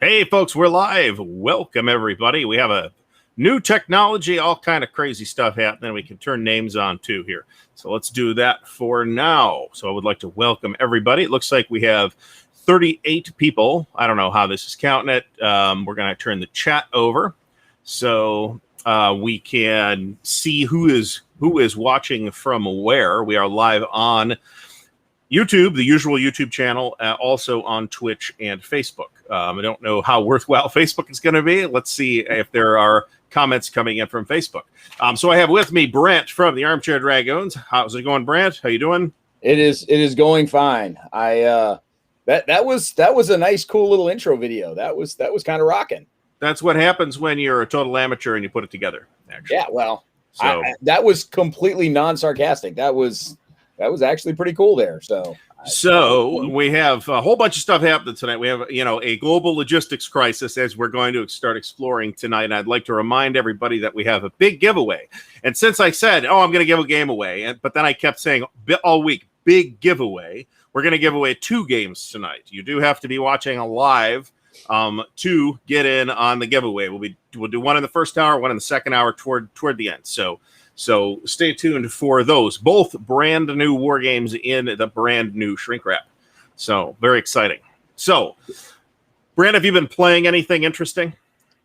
Hey, folks, we're live. Welcome, everybody. We have a new technology, all kind of crazy stuff happening. We can turn names on, too, here. So let's do that for now. So I would like to welcome everybody. It looks like we have 38 people. I don't know how this is counting it. We're going to turn the chat over so we can see who is watching from where. We are live on YouTube, the usual YouTube channel, also on Twitch and Facebook. I don't know how worthwhile Facebook is going to be. Let's see if there are comments coming in from Facebook. So I have with me Brent from the Armchair Dragoons. How's it going, Brent? How you doing? It is going fine. That was a nice, cool little intro video. That was kind of rocking. That's what happens when you're a total amateur and you put it together. Actually, yeah. Well, so that was completely non-sarcastic. That was actually pretty cool there. So we have a whole bunch of stuff happening tonight. We have, a global logistics crisis as we're going to start exploring tonight. And I'd like to remind everybody that we have a big giveaway. And since I said, I'm going to give a game away, but then I kept saying all week, big giveaway, we're going to give away 2 games tonight. You do have to be watching live to get in on the giveaway. We'll do one in the first hour, one in the second hour toward the end. So stay tuned for those. Both brand new war games in the brand new shrink wrap. So very exciting. So, Brand, have you been playing anything interesting?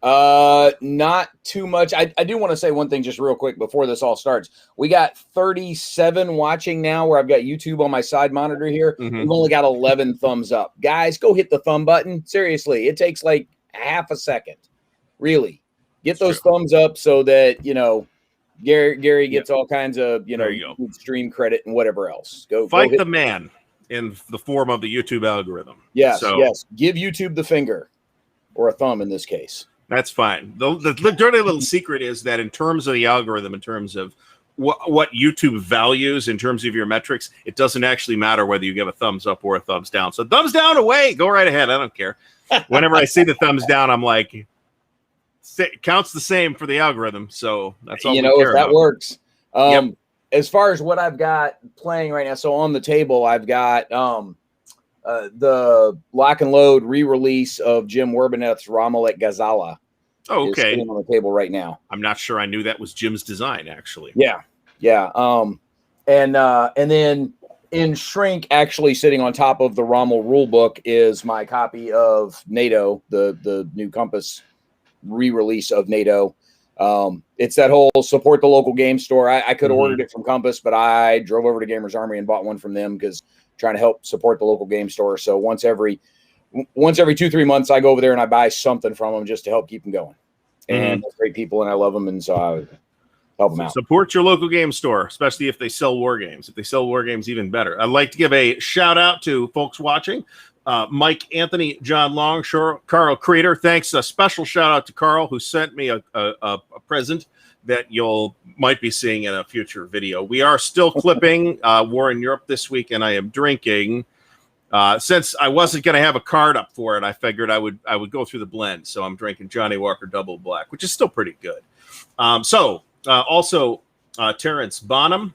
Not too much. I do want to say one thing just real quick before this all starts. We got 37 watching now where I've got YouTube on my side monitor here. Mm-hmm. We've only got 11 thumbs up. Guys, go hit the thumb button. Seriously, it takes like half a second. Really. Get those thumbs up so that, Gary gets all kinds of, stream credit and whatever else. Fight the man in the form of the YouTube algorithm. Yes. Give YouTube the finger or a thumb in this case. That's fine. The dirty little secret is that in terms of the algorithm, in terms of what YouTube values, in terms of your metrics, it doesn't actually matter whether you give a thumbs up or a thumbs down. So thumbs down away. Go right ahead. I don't care. Whenever I see the thumbs down, I'm like, it counts the same for the algorithm, so that's all. If that works. As far as what I've got playing right now, so on the table, I've got the Lock and Load re-release of Jim Werbineth's Rommel at Gazala. Oh, okay. Sitting on the table right now. I'm not sure I knew that was Jim's design, actually. Yeah. And then in Shrink, actually sitting on top of the Rommel rulebook is my copy of NATO, the new Compass re-release of NATO. It's that whole support the local game store. I could have ordered it from Compass, but I drove over to Gamers Army and bought one from them because trying to help support the local game store. So once every 2-3 months, I go over there and I buy something from them just to help keep them going. And they're great people, and I love them, and so I help them out. Support your local game store, especially if they sell war games. If they sell war games, even better. I'd like to give a shout out to folks watching. Mike, Anthony, John Longshore, Carl Creator. Thanks. A special shout out to Carl, who sent me a present that you'll might be seeing in a future video. We are still clipping War in Europe this week, and I am drinking. Since I wasn't going to have a card up for it, I figured I would go through the blend. So I'm drinking Johnny Walker Double Black, which is still pretty good. Also Terrence Bonham,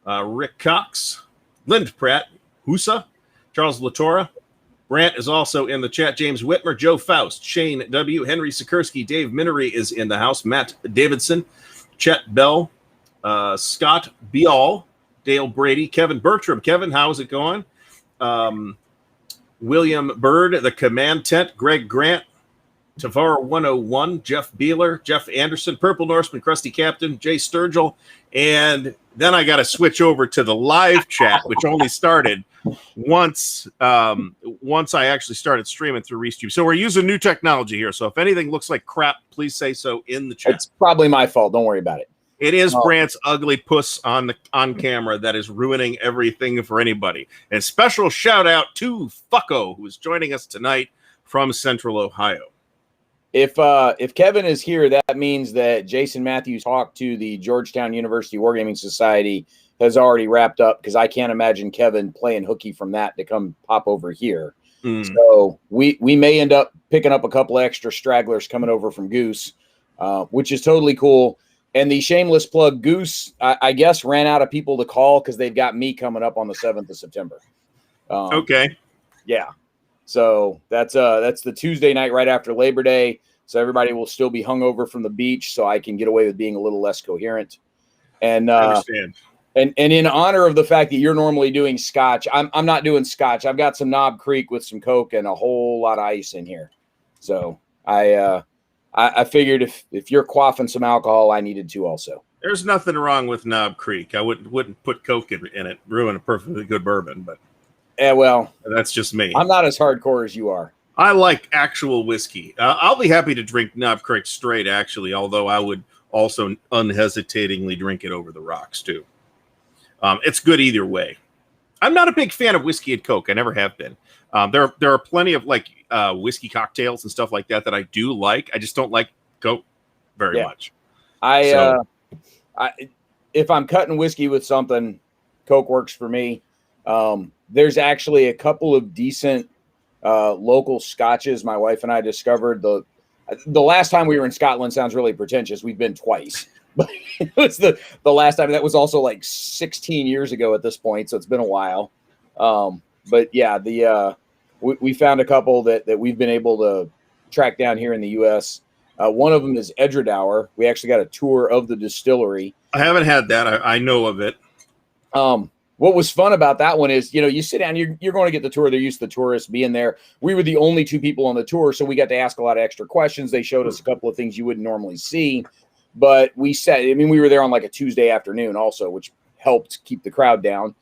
Rick Cox, Lind Pratt, Husa, Charles Latora. Brant is also in the chat. James Whitmer, Joe Faust, Shane W., Henry Sikorsky, Dave Minery is in the house. Matt Davidson, Chet Bell, Scott Beall, Dale Brady, Kevin Bertram. Kevin, how's it going? William Bird, The Command Tent, Greg Grant, Tavar 101, Jeff Beeler, Jeff Anderson, Purple Norseman, Krusty Captain, Jay Sturgill, and then I got to switch over to the live chat, which only started once I actually started streaming through Restream. So we're using new technology here. So if anything looks like crap, please say so in the chat. It's probably my fault. Don't worry about it. It is Brant's ugly puss on camera that is ruining everything for anybody. And special shout out to Fucko, who is joining us tonight from Central Ohio. If Kevin is here, that means that Jason Matthews' talk to the Georgetown University Wargaming Society has already wrapped up, because I can't imagine Kevin playing hooky from that to come pop over here. So we may end up picking up a couple extra stragglers coming over from Goose, which is totally cool. And the shameless plug, Goose, I guess, ran out of people to call because they've got me coming up on the 7th of September. Okay. Yeah. So that's the Tuesday night right after Labor Day. So everybody will still be hungover from the beach, so I can get away with being a little less coherent. And I understand. And in honor of the fact that you're normally doing scotch, I'm not doing scotch. I've got some Knob Creek with some Coke and a whole lot of ice in here. So I figured if you're quaffing some alcohol, I needed to also. There's nothing wrong with Knob Creek. I wouldn't put Coke in it. Ruin a perfectly good bourbon, but well, that's just me. I'm not as hardcore as you are. I like actual whiskey. I'll be happy to drink Knob Creek straight, actually, although I would also unhesitatingly drink it over the rocks, too. It's good either way. I'm not a big fan of whiskey and Coke. I never have been. There are plenty of like whiskey cocktails and stuff like that I do like. I just don't like Coke very much. If I'm cutting whiskey with something, Coke works for me. There's actually a couple of decent local scotches my wife and I discovered. The last time we were in Scotland sounds really pretentious. We've been twice. But it was the last time. That was also like 16 years ago at this point, so it's been a while. But yeah, we found a couple that we've been able to track down here in the U.S. One of them is Ardwulf. We actually got a tour of the distillery. I haven't had that. I know of it. What was fun about that one is, you sit down, you're going to get the tour. They're used to the tourists being there. We were the only two people on the tour, so we got to ask a lot of extra questions. They showed us a couple of things you wouldn't normally see. But we were there on like a Tuesday afternoon also, which helped keep the crowd down.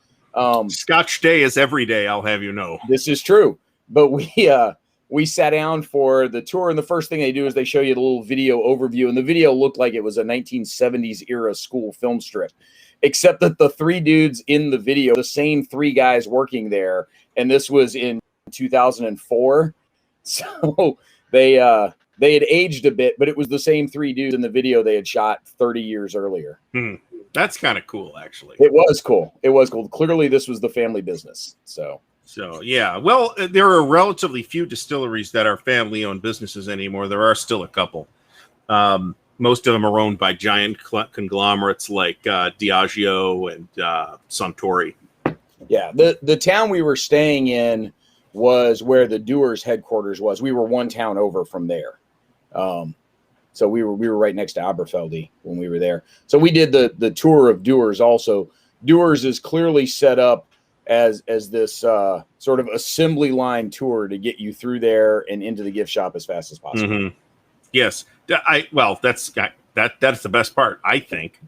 Scotch Day is every day, I'll have you know. This is true. But we sat down for the tour, and the first thing they do is they show you the little video overview. And the video looked like it was a 1970s era school film strip, except that the three dudes in the video, the same three guys working there. And this was in 2004. So they had aged a bit, but it was the same three dudes in the video they had shot 30 years earlier. That's kind of cool, actually. It was cool. Clearly, this was the family business. So yeah. Well, there are relatively few distilleries that are family-owned businesses anymore. There are still a couple. Most of them are owned by giant conglomerates like Diageo and Suntory. Yeah. The town we were staying in was where the Dewar's headquarters was. We were one town over from there. So we were right next to Aberfeldy when we were there. So we did the tour of Dewar's also. Dewar's is clearly set up as this sort of assembly line tour to get you through there and into the gift shop as fast as possible. Mm-hmm. Yes. That's the best part, I think.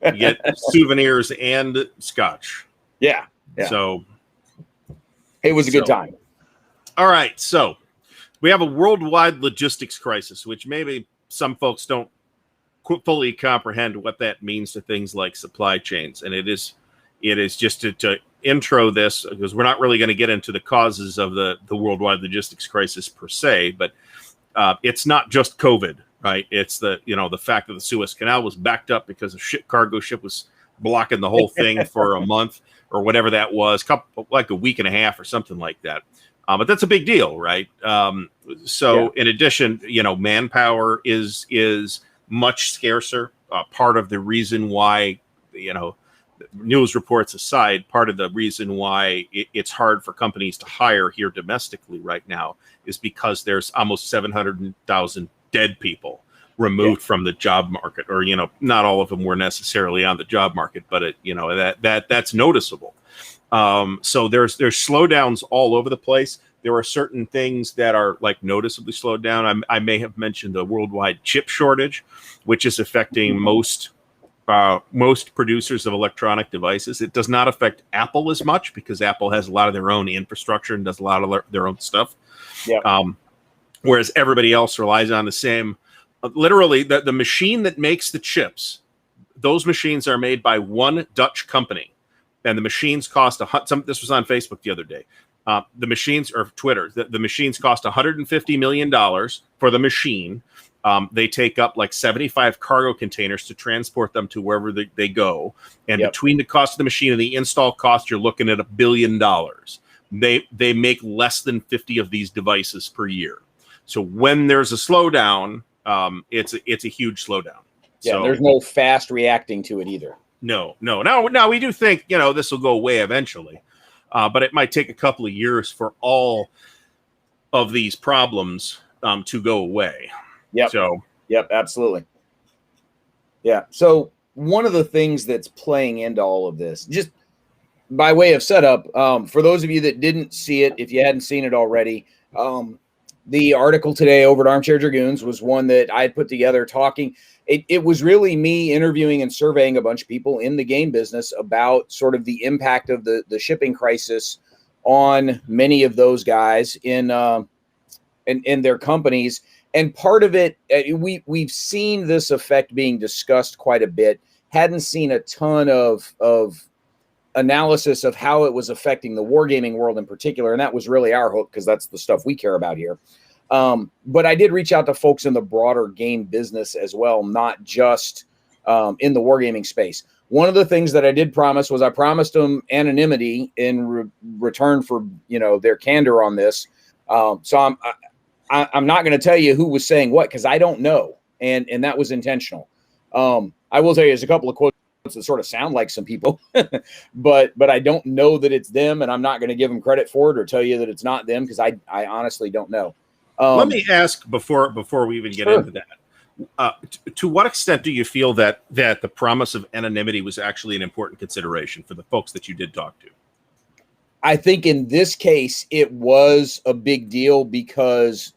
You get souvenirs and scotch. Yeah. So it was a good time. All right. So we have a worldwide logistics crisis, which maybe some folks don't fully comprehend what that means to things like supply chains. And it is just to intro this, because we're not really going to get into the causes of the worldwide logistics crisis per se, but it's not just COVID, right? It's the fact that the Suez Canal was backed up because a cargo ship was blocking the whole thing for a month or whatever that was, like a week and a half or something like that. But that's a big deal, right? In addition, manpower is much scarcer. Part of the reason why, news reports aside, part of the reason why it's hard for companies to hire here domestically right now is because there's almost 700,000 dead people removed from the job market, or not all of them were necessarily on the job market, but that's noticeable. So there's slowdowns all over the place. There are certain things that are like noticeably slowed down. I may have mentioned the worldwide chip shortage, which is affecting most producers of electronic devices. It does not affect Apple as much because Apple has a lot of their own infrastructure and does a lot of their own stuff. Yeah. Whereas everybody else relies on the same. Literally, the machine that makes the chips, those machines are made by one Dutch company, and the machines cost this was on Facebook the other day. The machines, or Twitter, the machines cost $150 million for the machine. They take up like 75 cargo containers to transport them to wherever they go. And between the cost of the machine and the install cost, you're looking at $1 billion. They make less than 50 of these devices per year. So when there's a slowdown, it's a huge slowdown. Yeah, so there's no fast reacting to it either. No. Now we do think, this will go away eventually. But it might take a couple of years for all of these problems to go away. Yep. So, yep, absolutely. Yeah. So one of the things that's playing into all of this, just by way of setup, for those of you that didn't see it, if you hadn't seen it already, the article today over at Armchair Dragoons was one that I had put together talking. It was really me interviewing and surveying a bunch of people in the game business about sort of the impact of the shipping crisis on many of those guys in their companies. And part of it, we've seen this effect being discussed quite a bit. Hadn't seen a ton of analysis of how it was affecting the wargaming world in particular, and that was really our hook because that's the stuff we care about here. But I did reach out to folks in the broader game business as well, not just in the wargaming space. One of the things that I did promise was I promised them anonymity in return for their candor on this. So I'm not going to tell you who was saying what because I don't know, and that was intentional. I will tell you there's a couple of quotes that sort of sound like some people, but I don't know that it's them, and I'm not going to give them credit for it or tell you that it's not them because I honestly don't know. Let me ask before we even get into that. To what extent do you feel that the promise of anonymity was actually an important consideration for the folks that you did talk to? I think in this case, it was a big deal because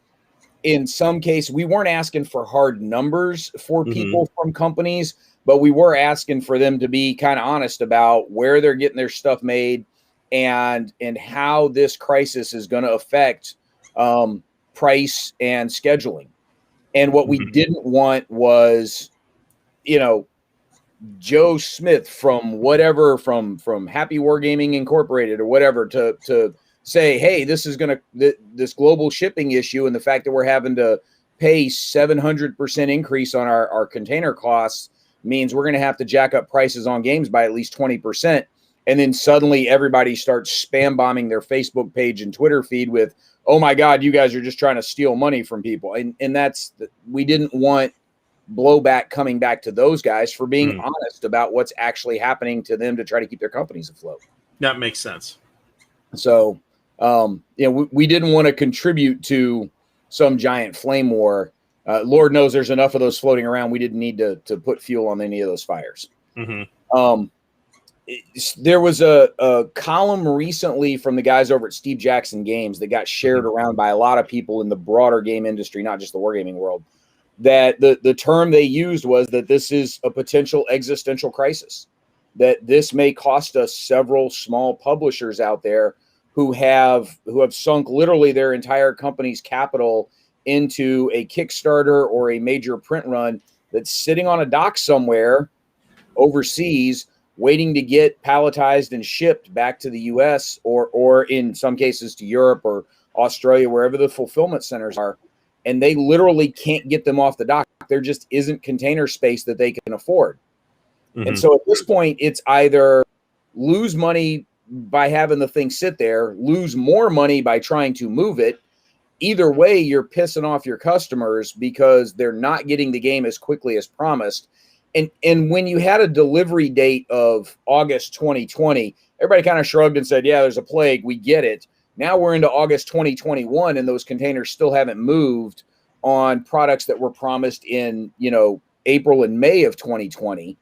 in some cases, we weren't asking for hard numbers for people from companies, but we were asking for them to be kind of honest about where they're getting their stuff made and how this crisis is going to affect price and scheduling. And what we didn't want was, Joe Smith from whatever, from Happy Wargaming Incorporated or whatever to say, hey, this is going to, this global shipping issue and the fact that we're having to pay 700% increase on our container costs means we're going to have to jack up prices on games by at least 20%. And then suddenly everybody starts spam bombing their Facebook page and Twitter feed with, oh my God, you guys are just trying to steal money from people. And that's, we didn't want blowback coming back to those guys for being honest about what's actually happening to them to try to keep their companies afloat. That makes sense. So, we didn't want to contribute to some giant flame war. Lord knows there's enough of those floating around. We didn't need to put fuel on any of those fires. There was a column recently from the guys over at Steve Jackson Games that got shared around by a lot of people in the broader game industry, not just the wargaming world, that the term they used was that this is a potential existential crisis, that this may cost us several small publishers out there who have sunk literally their entire company's capital into a Kickstarter or a major print run that's sitting on a dock somewhere overseas waiting to get palletized and shipped back to the US or in some cases to Europe or Australia, wherever the fulfillment centers are. And they literally can't get them off the dock. There just isn't container space that they can afford. And so at this point, it's either lose money by having the thing sit there, lose more money by trying to move it. Either way, you're pissing off your customers because they're not getting the game as quickly as promised. And when you had a delivery date of August 2020, everybody kind of shrugged and said, yeah, there's a plague. We get it. Now we're into August 2021, and those containers still haven't moved on products that were promised in, April and May of 2020.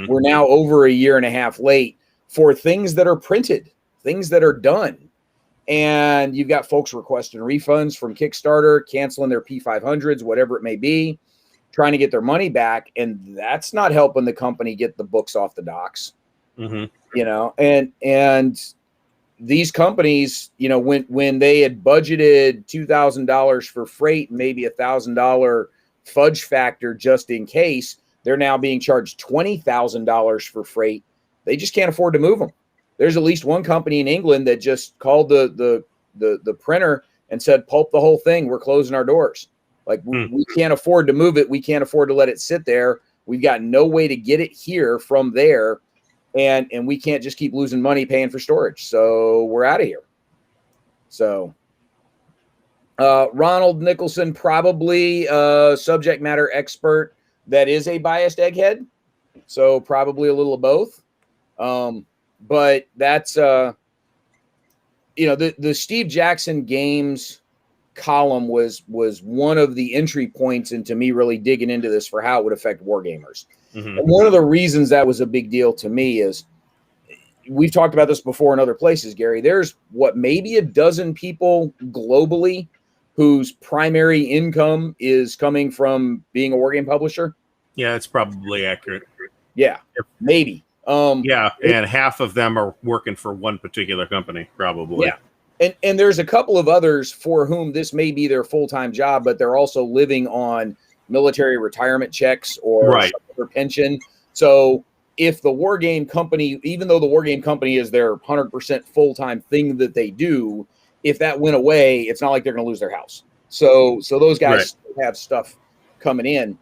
We're now over a year and a half late for things that are printed, things that are done. And you've got folks requesting refunds from Kickstarter, canceling their P500s, whatever it may be, trying to get their money back. And that's not helping the company get the books off the docks, and these companies, when they had budgeted $2,000 for freight, maybe $1,000 fudge factor just in case, they're now being charged $20,000 for freight. They just can't afford to move them. There's at least one company in England that just called the printer and said, pulp the whole thing. We're closing our doors. Like we can't afford to move it. We can't afford to let it sit there. We've got no way to get it here from there. And we can't just keep losing money paying for storage. So we're out of here. So Ronald Nicholson, probably a subject matter expert that is a biased egghead. So probably a little of both. But that's, the Steve Jackson Games column was one of the entry points into me really digging into this for how it would affect wargamers. Mm-hmm. And one of the reasons that was a big deal to me is we've talked about this before in other places, Gary. There's maybe a dozen people globally whose primary income is coming from being a wargame publisher. Yeah, it's probably accurate. Yeah, maybe. Yeah, and half of them are working for one particular company, probably. Yeah. And there's a couple of others for whom this may be their full-time job, but they're also living on military retirement checks or some other pension. So if the wargame company, even though the wargame company is their 100% full-time thing that they do, if that went away, it's not like they're going to lose their house. So those guys have stuff coming in.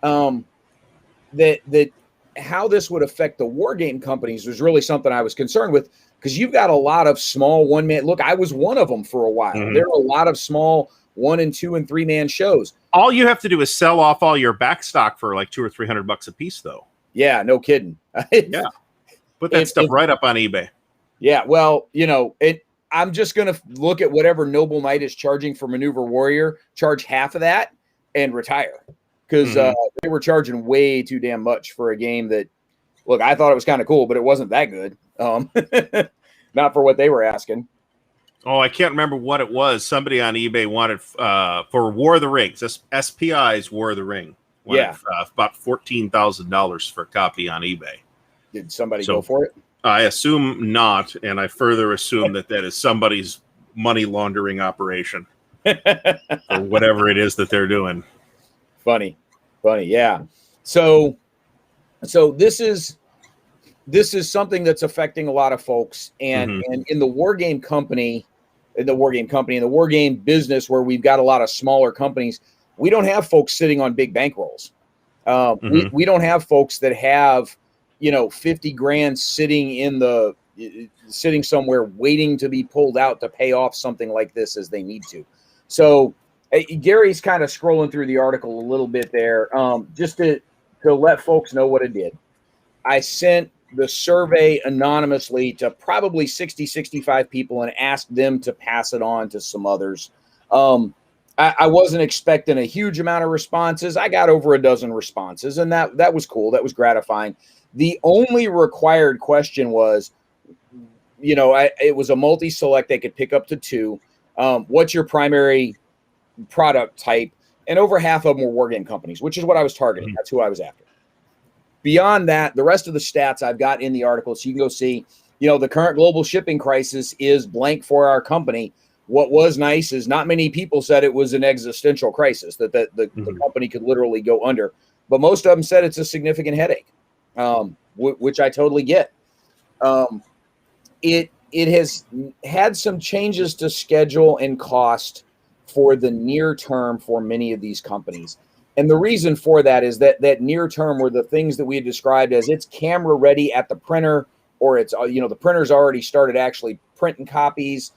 That how this would affect the wargame companies was really something I was concerned with, because you've got a lot of small one-man. Look, I was one of them for a while. Mm-hmm. There are a lot of small 1 and 2 and 3 man shows. All you have to do is sell off all your back stock for like $200 or $300 a piece, though. Yeah, no kidding. Yeah, put that stuff right up on eBay. Yeah, well, I'm just going to look at whatever Noble Knight is charging for Maneuver Warrior, charge half of that, and retire. Because they were charging way too damn much for a game that, look, I thought it was kind of cool, but it wasn't that good. Not for what they were asking. Oh, I can't remember what it was. Somebody on eBay wanted for War of the Rings, SPI's War of the Ring. Wanted, about $14,000 for a copy on eBay. Did somebody go for it? I assume not, and I further assume that is somebody's money laundering operation or whatever it is that they're doing. Funny, yeah. So this is something that's affecting a lot of folks, and in the wargame company, in the wargame business, where we've got a lot of smaller companies, we don't have folks sitting on big bankrolls. We don't have folks that have 50 grand sitting somewhere waiting to be pulled out to pay off something like this as they need to. So Gary's kind of scrolling through the article a little bit there, just to let folks know what it did. I sent the survey anonymously to probably 60, 65 people and asked them to pass it on to some others. I wasn't expecting a huge amount of responses. I got over a dozen responses, and that was cool. That was gratifying. The only required question was, it was a multi-select. They could pick up to 2. What's your primary product type? And over half of them were wargame companies, which is what I was targeting. That's who I was after. Beyond that, the rest of the stats I've got in the article, so you can go see, the current global shipping crisis is blank for our company. What was nice is not many people said it was an existential crisis, that the company could literally go under. But most of them said it's a significant headache, which I totally get. It has had some changes to schedule and cost for the near term for many of these companies. And the reason for that is that near term were the things that we had described as it's camera ready at the printer, or it's, the printer's already started actually printing copies.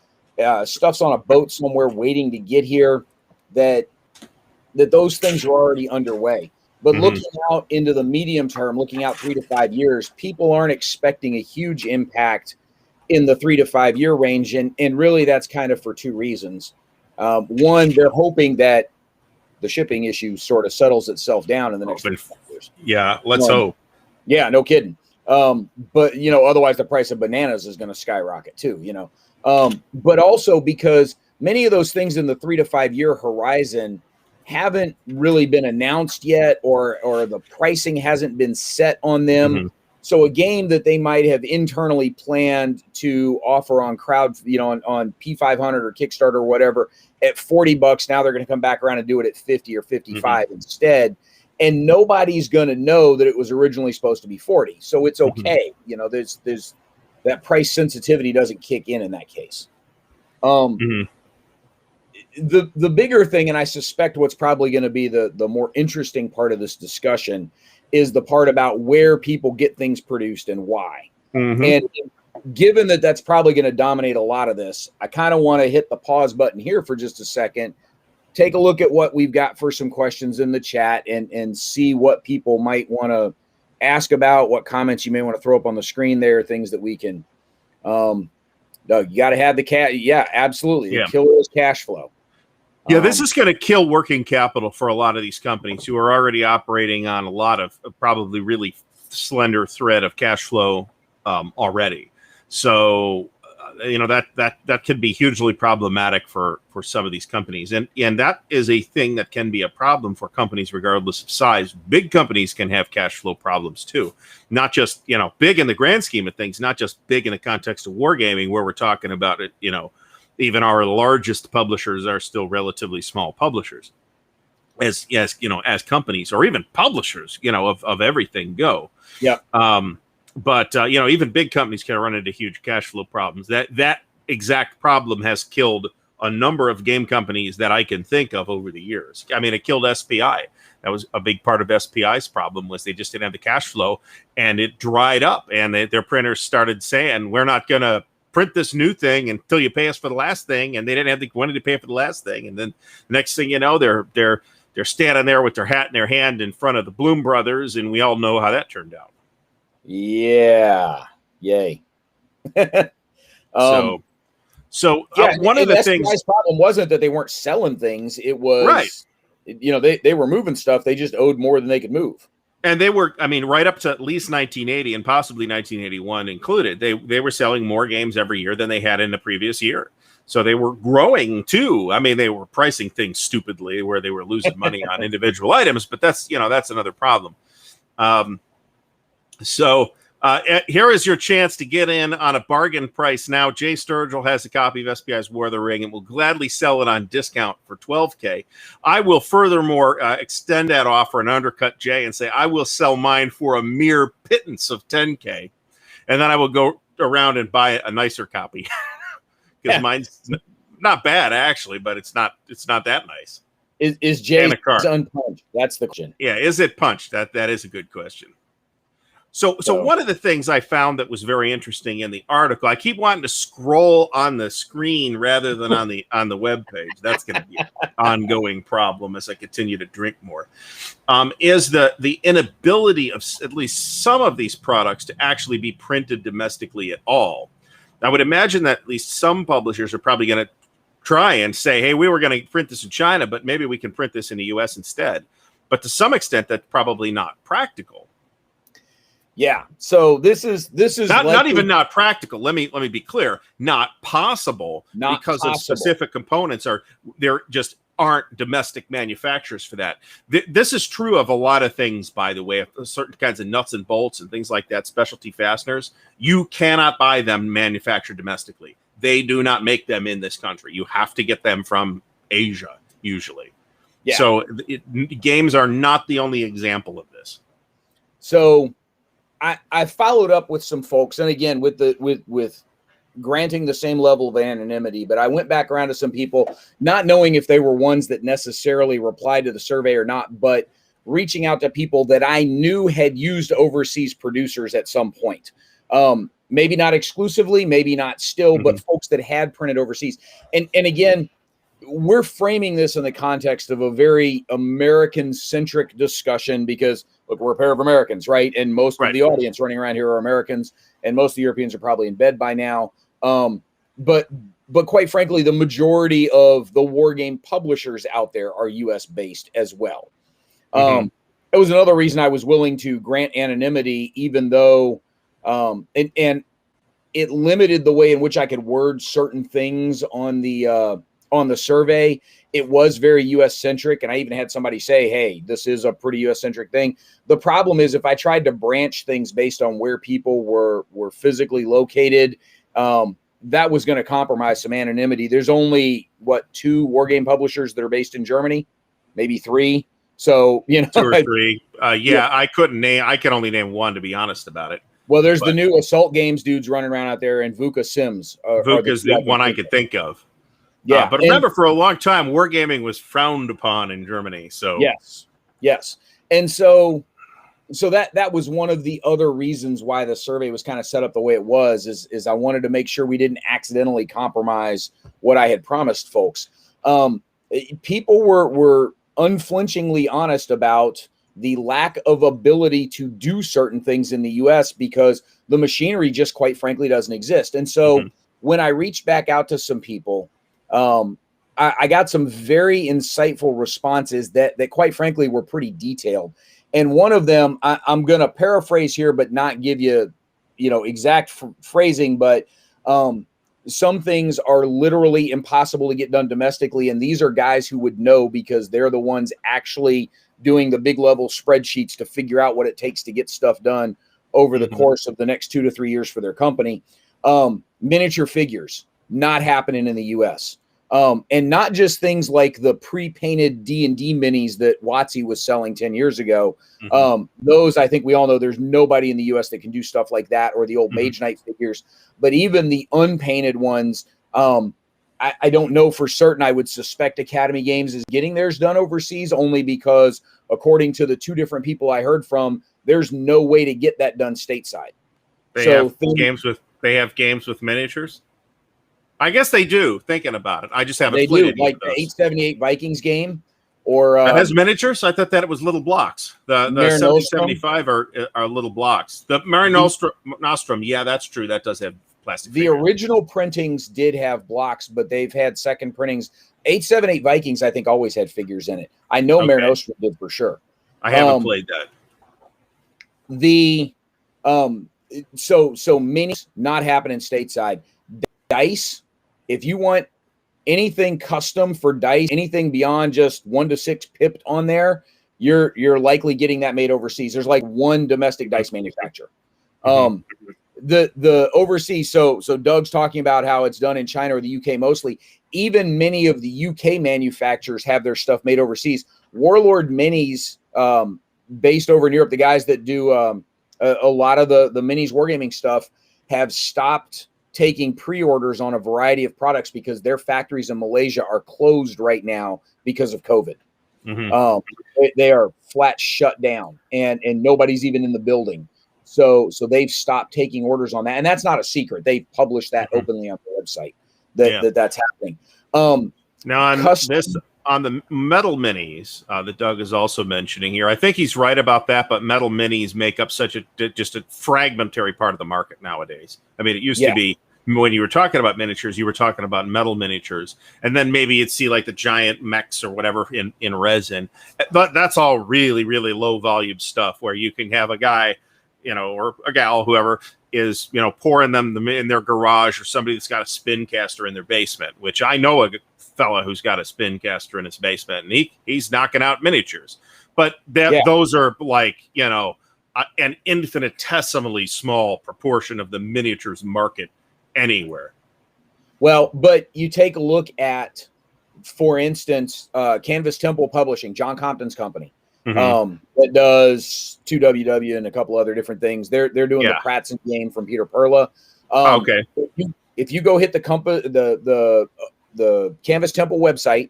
Stuff's on a boat somewhere waiting to get here, that those things are already underway. But looking out into the medium term, looking out 3 to 5 years, people aren't expecting a huge impact in the 3 to 5 year range. And really that's kind of for 2 reasons. One, they're hoping that the shipping issue sort of settles itself down in the next 3 to 5 years. Yeah, let's hope. Yeah, no kidding. But otherwise the price of bananas is going to skyrocket too, but also because many of those things in the 3 to 5 year horizon haven't really been announced yet, or the pricing hasn't been set on them. So a game that they might have internally planned to offer on crowd, on P500 or Kickstarter or whatever at $40, now they're going to come back around and do it at 50 or 55 instead. And nobody's going to know that it was originally supposed to be 40. So it's okay. There's that price sensitivity doesn't kick in that case. The bigger thing, and I suspect what's probably going to be the more interesting part of this discussion, is the part about where people get things produced and why. And given that that's probably going to dominate a lot of this, I kind of want to hit the pause button here for just a second, take a look at what we've got for some questions in the chat, and see what people might want to ask about, what comments you may want to throw up on the screen there, things that we can, you got to have the cash. Yeah, absolutely. The killer is cash flow. Yeah, this is going to kill working capital for a lot of these companies who are already operating on a lot of probably really slender thread of cash flow already. So, that could be hugely problematic for some of these companies, and that is a thing that can be a problem for companies regardless of size. Big companies can have cash flow problems too, not just big in the grand scheme of things, not just big in the context of wargaming where we're talking about it. Even our largest publishers are still relatively small publishers, as companies or even publishers, of everything go. Yeah. But even big companies can run into huge cash flow problems. That exact problem has killed a number of game companies that I can think of over the years. I mean, it killed SPI. That was a big part of SPI's problem, was they just didn't have the cash flow, and it dried up. And their printers started saying, "We're not going to print this new thing until you pay us for the last thing," and they didn't have the money to pay for the last thing. And then the next thing you know, they're standing there with their hat in their hand in front of the Bloom Brothers, and we all know how that turned out. Yeah. Yay. One of the things, SPI's problem wasn't that they weren't selling things. It was right. They were moving stuff. They just owed more than they could move. And they were, right up to at least 1980 and possibly 1981 included. They were selling more games every year than they had in the previous year. So they were growing too. They were pricing things stupidly where they were losing money on individual items, but that's another problem. Here is your chance to get in on a bargain price now. Jay Sturgill has a copy of SPI's War of the Ring and will gladly sell it on discount for $12K. I will furthermore extend that offer and undercut Jay and say I will sell mine for a mere pittance of $10K, and then I will go around and buy a nicer copy because mine's not bad actually, but it's not that nice. Is Jay unpunched? That's the question. Yeah, is it punched? That is a good question. So one of the things I found that was very interesting in the article, I keep wanting to scroll on the screen rather than on the web page. That's going to be an ongoing problem as I continue to drink more. Is the inability of at least some of these products to actually be printed domestically at all. I would imagine that at least some publishers are probably going to try and say, "Hey, we were going to print this in China, but maybe we can print this in the U.S. instead." But to some extent, that's probably not practical. Yeah. So this is not even not practical. Let me be clear. Not possible because of specific components there just aren't domestic manufacturers for that. This is true of a lot of things, by the way. Certain kinds of nuts and bolts and things like that, specialty fasteners, you cannot buy them manufactured domestically. They do not make them in this country. You have to get them from Asia usually. Yeah. So games are not the only example of this. So I followed up with some folks, and again with granting the same level of anonymity, but I went back around to some people, not knowing if they were ones that necessarily replied to the survey or not, but reaching out to people that I knew had used overseas producers at some point. Maybe not exclusively, maybe not still, but folks that had printed overseas. And again, we're framing this in the context of a very American-centric discussion because, look, we're a pair of Americans, right? And most of the audience running around here are Americans, and most of the Europeans are probably in bed by now. But quite frankly, the majority of the war game publishers out there are U.S.-based as well. It was another reason I was willing to grant anonymity, even though and it limited the way in which I could word certain things on the survey. It was very U.S. centric, and I even had somebody say, "Hey, this is a pretty U.S. centric thing." The problem is if I tried to branch things based on where people were physically located, that was going to compromise some anonymity. There's only 2 war game publishers that are based in Germany, maybe 3. So 2 or 3. I can only name 1 to be honest about it. Well, there's the new Assault Games dudes running around out there, and VUCA Sims. VUCA's the one I could think of. Yeah, but remember, for a long time, wargaming was frowned upon in Germany. So yes, and so that was one of the other reasons why the survey was kind of set up the way it was. Is I wanted to make sure we didn't accidentally compromise what I had promised folks. People were unflinchingly honest about the lack of ability to do certain things in the U.S. because the machinery just quite frankly doesn't exist. And so when I reached back out to some people, I got some very insightful responses that quite frankly were pretty detailed. And one of them, I'm going to paraphrase here, but not give you, exact phrasing. But some things are literally impossible to get done domestically, and these are guys who would know because they're the ones actually doing the big level spreadsheets to figure out what it takes to get stuff done over the course of the next 2 to 3 years for their company. Miniature figures not happening in the U.S. And not just things like the pre-painted D&D minis that WotC was selling 10 years ago. Those, I think we all know there's nobody in the U.S. that can do stuff like that, or the old Mage Knight figures. But even the unpainted ones, I don't know for certain. I would suspect Academy Games is getting theirs done overseas only because, according to the 2 different people I heard from, there's no way to get that done stateside. They have games with miniatures. I guess they do. Thinking about it, I just haven't. They played do, like the 878 Vikings game, or that has miniatures. I thought that it was little blocks. The 7075 are little blocks. The Mare Nostrum, yeah, that's true. That does have plastic. The original printings did have blocks, but they've had second printings. 878 Vikings, I think, always had figures in it. I know Mare Nostrum did for sure. I haven't played that. So minis not happening stateside. Dice, if you want anything custom for dice, anything beyond just 1 to 6 pipped on there, you're likely getting that made overseas. There's like one domestic dice manufacturer. The overseas, so Doug's talking about how it's done in China or the UK mostly. Even many of the UK manufacturers have their stuff made overseas. Warlord Minis, based over in Europe, the guys that do a lot of the minis wargaming stuff have stopped taking pre-orders on a variety of products because their factories in Malaysia are closed right now because of COVID. They are flat shut down, and nobody's even in the building. So they've stopped taking orders on that, and that's not a secret. They've published that openly on their website that's happening. Now on the metal minis that Doug is also mentioning here, I think he's right about that. But metal minis make up such just a fragmentary part of the market nowadays. I mean, it used to be when you were talking about miniatures, you were talking about metal miniatures, and then maybe you'd see like the giant mechs or whatever in resin. But that's all really, really low volume stuff where you can have a guy, or a gal, whoever is, pouring them in their garage, or somebody that's got a spin caster in their basement, which I know a fella who's got a spin caster in his basement, and he's knocking out miniatures. But those are like, an infinitesimally small proportion of the miniatures market anywhere. Well, but you take a look at, for instance, Canvas Temple Publishing, John Compton's company, that does 2WW and a couple other different things. They're doing the Pratzen game from Peter Perla. If you go hit the Canvas Temple website,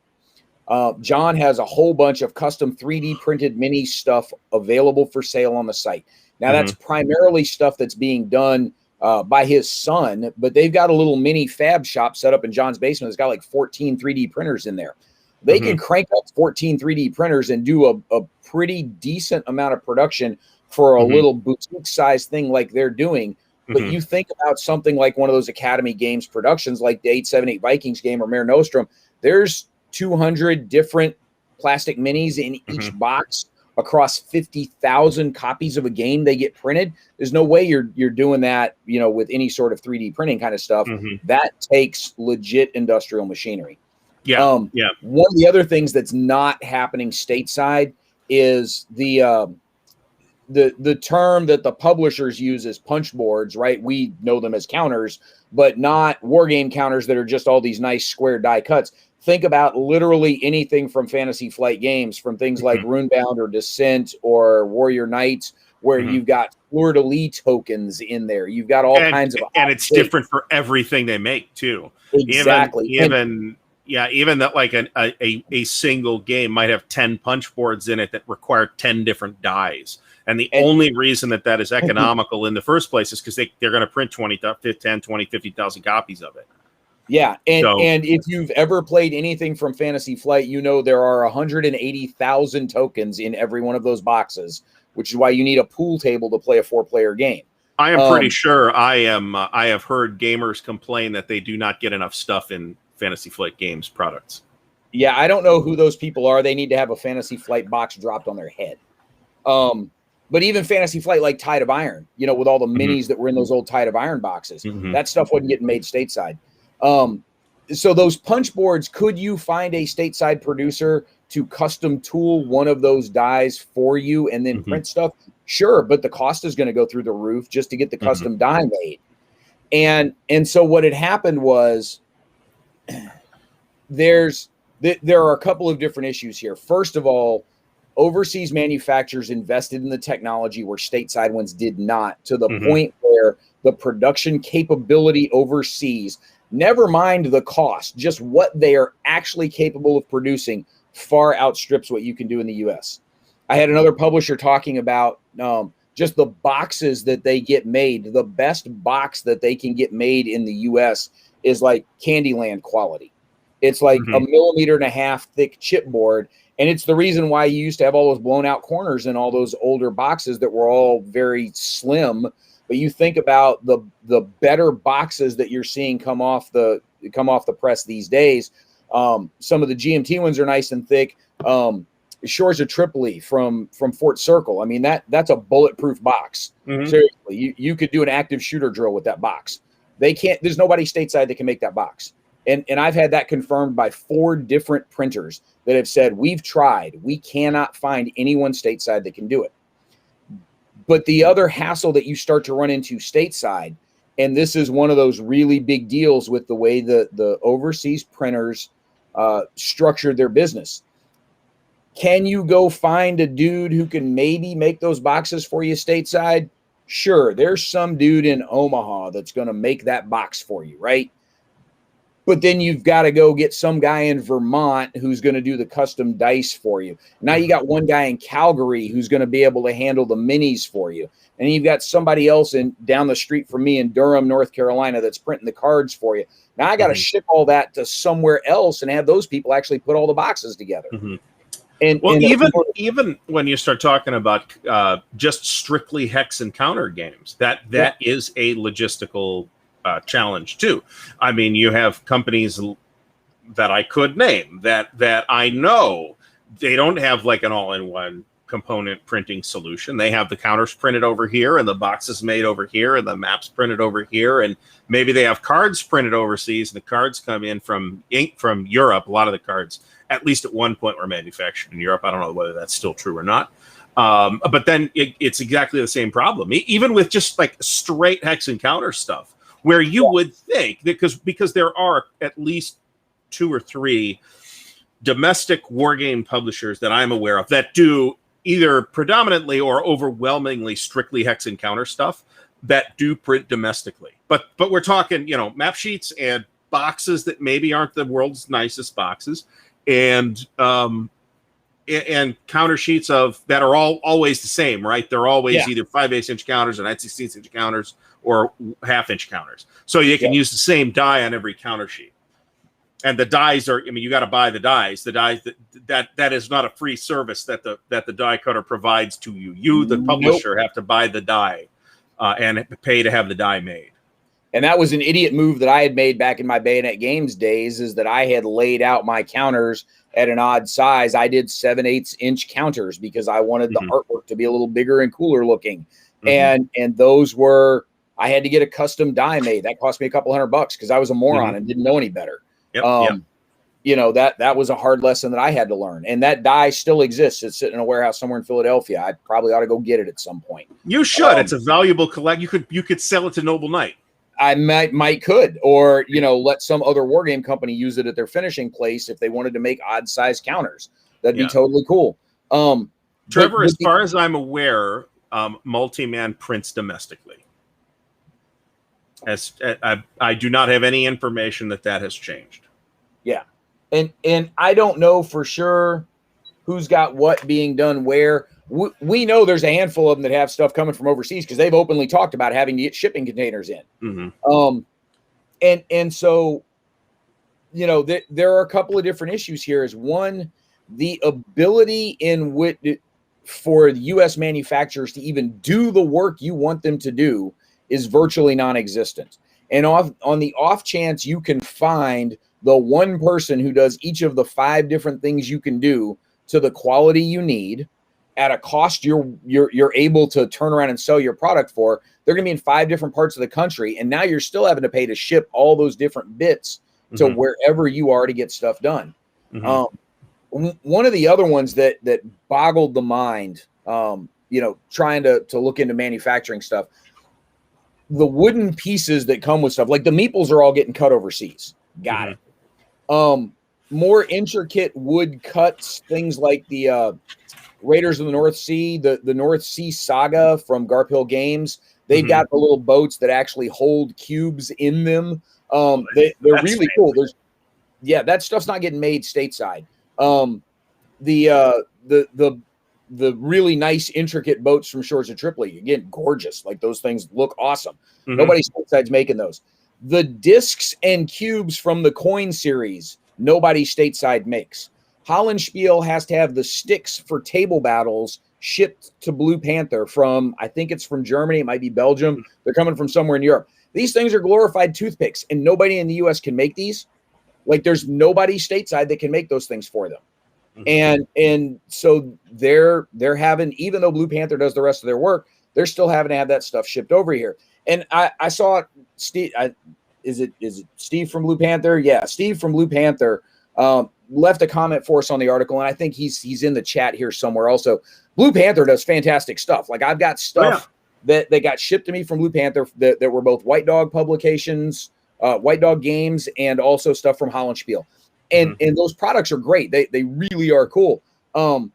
John has a whole bunch of custom 3D printed mini stuff available for sale on the site. Now that's primarily stuff that's being done by his son, but they've got a little mini fab shop set up in John's basement. It's got like 14 3D printers in there. They can crank up 14 3D printers and do a pretty decent amount of production for a little boutique size thing like they're doing. But you think about something like one of those Academy Games productions, like the 878 Vikings game or Mare Nostrum, there's 200 different plastic minis in each box across 50,000 copies of a game they get printed. There's no way you're doing that, with any sort of 3D printing kind of stuff. That takes legit industrial machinery. One of the other things that's not happening stateside is the term that the publishers use is punch boards, right? We know them as counters, but not wargame counters that are just all these nice square die cuts. Think about literally anything from Fantasy Flight Games, from things like Runebound or Descent or Warrior Knights, where you've got fleur-de-lis tokens in there. You've got all kinds of... And it's different for everything they make, too. Exactly. Even that like a single game might have 10 punch boards in it that require 10 different dies. And the only reason that is economical in the first place is because they're going to print 50,000 copies of it. Yeah, and if you've ever played anything from Fantasy Flight, there are 180,000 tokens in every one of those boxes, which is why you need a pool table to play a 4-player game. I am pretty sure I have heard gamers complain that they do not get enough stuff in Fantasy Flight Games products. Yeah, I don't know who those people are. They need to have a Fantasy Flight box dropped on their head. But even Fantasy Flight, like Tide of Iron, with all the minis that were in those old Tide of Iron boxes, that stuff wasn't getting made stateside. So those punch boards, could you find a stateside producer to custom tool one of those dies for you and then print stuff? Sure, but the cost is going to go through the roof just to get the custom die made. And so what had happened was there are a couple of different issues here. First of all, overseas manufacturers invested in the technology where stateside ones did not, to the point where the production capability overseas, never mind the cost, just what they are actually capable of producing, far outstrips what you can do in the US. I had another publisher talking about just the boxes that they get made. The best box that they can get made in the US is like Candyland quality. It's like a 1.5 millimeter thick chipboard. And it's the reason why you used to have all those blown out corners in all those older boxes that were all very slim. But you think about the better boxes that you're seeing come off the press these days. Some of the GMT ones are nice and thick. Shores of Tripoli from Fort Circle. I mean, that's a bulletproof box. Seriously, you could do an active shooter drill with that box. There's nobody stateside that can make that box. And I've had that confirmed by 4 different printers that have said, we've tried. We cannot find anyone stateside that can do it. But the other hassle that you start to run into stateside, and this is one of those really big deals with the way the overseas printers structured their business. Can you go find a dude who can maybe make those boxes for you stateside? Sure, there's some dude in Omaha that's going to make that box for you, right? But then you've got to go get some guy in Vermont who's going to do the custom dice for you. Now you got one guy in Calgary who's going to be able to handle the minis for you. And you've got somebody else down the street from me in Durham, North Carolina, that's printing the cards for you. Now I got to ship all that to somewhere else and have those people actually put all the boxes together. And even when you start talking about just strictly hex and counter games, that is a logistical challenge too. I mean, you have companies that I could name that I know they don't have like an all-in-one component printing solution. They have the counters printed over here and the boxes made over here and the maps printed over here, and maybe they have cards printed overseas and the cards come in from Europe. A lot of the cards, at least at one point, were manufactured in Europe. I don't know whether that's still true or not. But then it's exactly the same problem, even with just like straight hex and counter stuff, where you would think that because there are at least 2 or 3 domestic wargame publishers that I'm aware of that do either predominantly or overwhelmingly strictly hex and counter stuff that do print domestically. But we're talking, map sheets and boxes that maybe aren't the world's nicest boxes, and counter sheets that are always the same, right? They're always either 5/8 inch counters or 9/16 inch counters or half-inch counters. So you can use the same die on every counter sheet. And the dies are, you got to buy the dies. The dies that is not a free service that the die cutter provides to you. You, the publisher, have to buy the die and pay to have the die made. And that was an idiot move that I had made back in my Bayonet Games days, is that I had laid out my counters at an odd size. I did 7/8 inch counters because I wanted the artwork to be a little bigger and cooler looking. And those were, I had to get a custom die made. That cost me a couple $100 because I was a moron and didn't know any better. That was a hard lesson that I had to learn. And that die still exists. It's sitting in a warehouse somewhere in Philadelphia. I probably ought to go get it at some point. You should. It's a valuable collect. You could sell it to Noble Knight. I could, or let some other wargame company use it at their finishing place if they wanted to make odd size counters. That'd be totally cool. Trevor, as far as I'm aware, Multiman prints domestically. I do not have any information that has changed. Yeah, and I don't know for sure who's got what being done where. We know there's a handful of them that have stuff coming from overseas because they've openly talked about having to get shipping containers in. And so, there are a couple of different issues here. Is one, the ability for U.S. manufacturers to even do the work you want them to do is virtually non-existent. And on the off chance you can find the one person who does each of the 5 different things you can do to the quality you need at a cost you're able to turn around and sell your product for. They're going to be in 5 different parts of the country, and now you're still having to pay to ship all those different bits to wherever you are to get stuff done. One of the other ones that boggled the mind, trying to look into manufacturing stuff, the wooden pieces that come with stuff, like the meeples are all getting cut overseas. Got it. More intricate wood cuts, things like the Raiders of the North Sea, the North Sea Saga from Garphill Games. They've got the little boats that actually hold cubes in them. They're really cool. That stuff's not getting made stateside. The really nice intricate boats from Shores of Tripoli, again, gorgeous. Like, those things look awesome. Nobody stateside's making those. The discs and cubes from the coin series, nobody stateside makes. Hollandspiel has to have the sticks for table battles shipped to Blue Panther from, I think it's from Germany, it might be Belgium. They're coming from somewhere in Europe. These things are glorified toothpicks, and nobody in the US can make these. Like, there's nobody stateside that can make those things for them. And so they're having, even though Blue Panther does the rest of their work, they're still having to have that stuff shipped over here. And I saw Steve, is it Steve from Blue Panther? Yeah, Steve from Blue Panther left a comment for us on the article, and I think he's in the chat here somewhere also. Blue Panther does fantastic stuff. Like, I've got stuff that got shipped to me from Blue Panther that were both White Dog publications, White Dog Games, and also stuff from Hollandspiel. And those products are great. They really are cool. I'm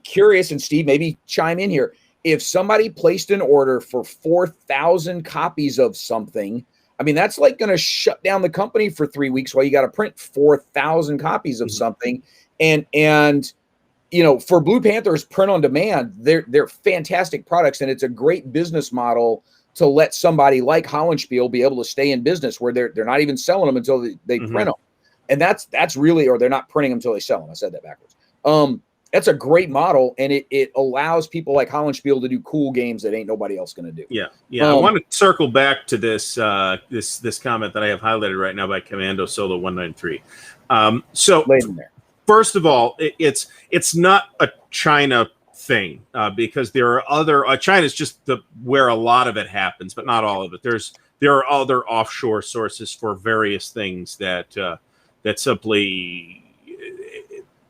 curious, and Steve, maybe chime in here. If somebody placed an order for 4,000 copies of something, I mean, that's like going to shut down the company for 3 weeks while you got to print 4,000 copies of something. And for Blue Panther's print on demand, they're fantastic products, and it's a great business model to let somebody like Hollandspiel be able to stay in business where they're not even selling them until they print them. And that's really, or they're not printing them until they sell them. I said that backwards. That's a great model, and it allows people like Hollandspiel to do cool games that ain't nobody else going to do. Yeah. I want to circle back to this this comment that I have highlighted right now by Commando Solo 193. First of all, it's not a China thing because there are other China's just where a lot of it happens, but not all of it. There are other offshore sources for various things that simply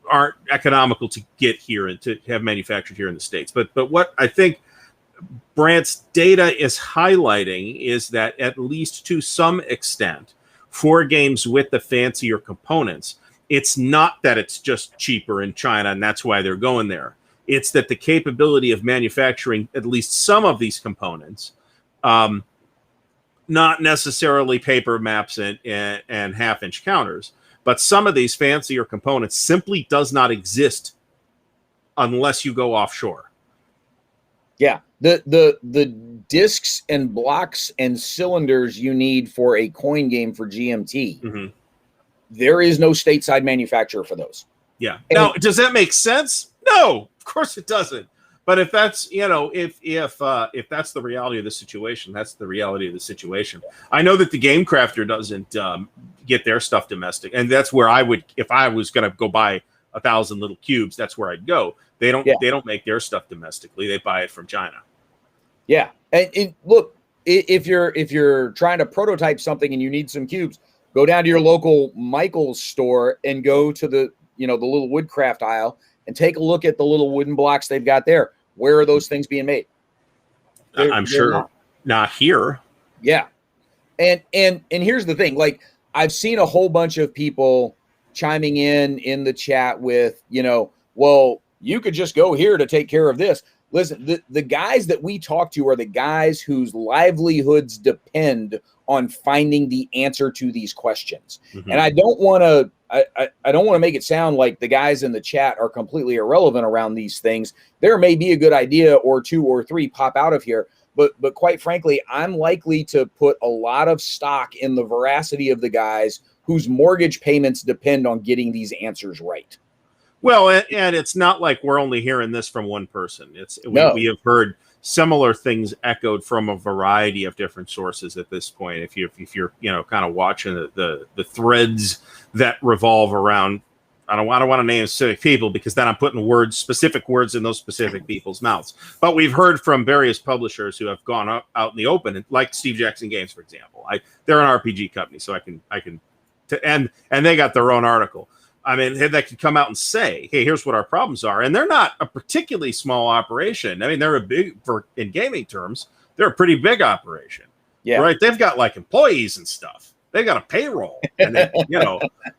aren't economical to get here and to have manufactured here in the States. But what I think Brant's data is highlighting is that, at least to some extent, for games with the fancier components, it's not that it's just cheaper in China and that's why they're going there. It's that the capability of manufacturing at least some of these components, not necessarily paper maps and half-inch counters, but some of these fancier components simply does not exist unless you go offshore. Yeah, the discs and blocks and cylinders you need for a coin game for GMT, there is no stateside manufacturer for those. Yeah. Now, does that make sense? No, of course it doesn't. But if that's, if that's the reality of the situation, that's the reality of the situation. I know that the Game Crafter doesn't get their stuff domestic, and that's where I would, if I was going to go buy 1,000 little cubes, that's where I'd go. They don't make their stuff domestically; they buy it from China. Yeah, and look, if you're trying to prototype something and you need some cubes, go down to your local Michael's store and go to the little woodcraft aisle and take a look at the little wooden blocks they've got there. Where are those things being made? I'm sure not here. Yeah. And here's the thing. Like, I've seen a whole bunch of people chiming in the chat with, well, you could just go here to take care of this. Listen, the guys that we talk to are the guys whose livelihoods depend on finding the answer to these questions. And I don't want to I don't want to make it sound like the guys in the chat are completely irrelevant around these things. There may be a good idea or two or three pop out of here, but quite frankly, I'm likely to put a lot of stock in the veracity of the guys whose mortgage payments depend on getting these answers right. Well, and it's not like we're only hearing this from one person. We have heard similar things echoed from a variety of different sources at this point. If you're kind of watching the threads that revolve around, I don't want to name specific people because then I'm putting specific words in those specific people's mouths. But we've heard from various publishers who have gone out in the open, like Steve Jackson Games, for example. They're an RPG company, so I can and they got their own article. I mean, they could come out and say, "Hey, here's what our problems are," and they're not a particularly small operation. I mean, they're in gaming terms, they're a pretty big operation. Yeah, right. They've got like employees and stuff. They got a payroll, and they,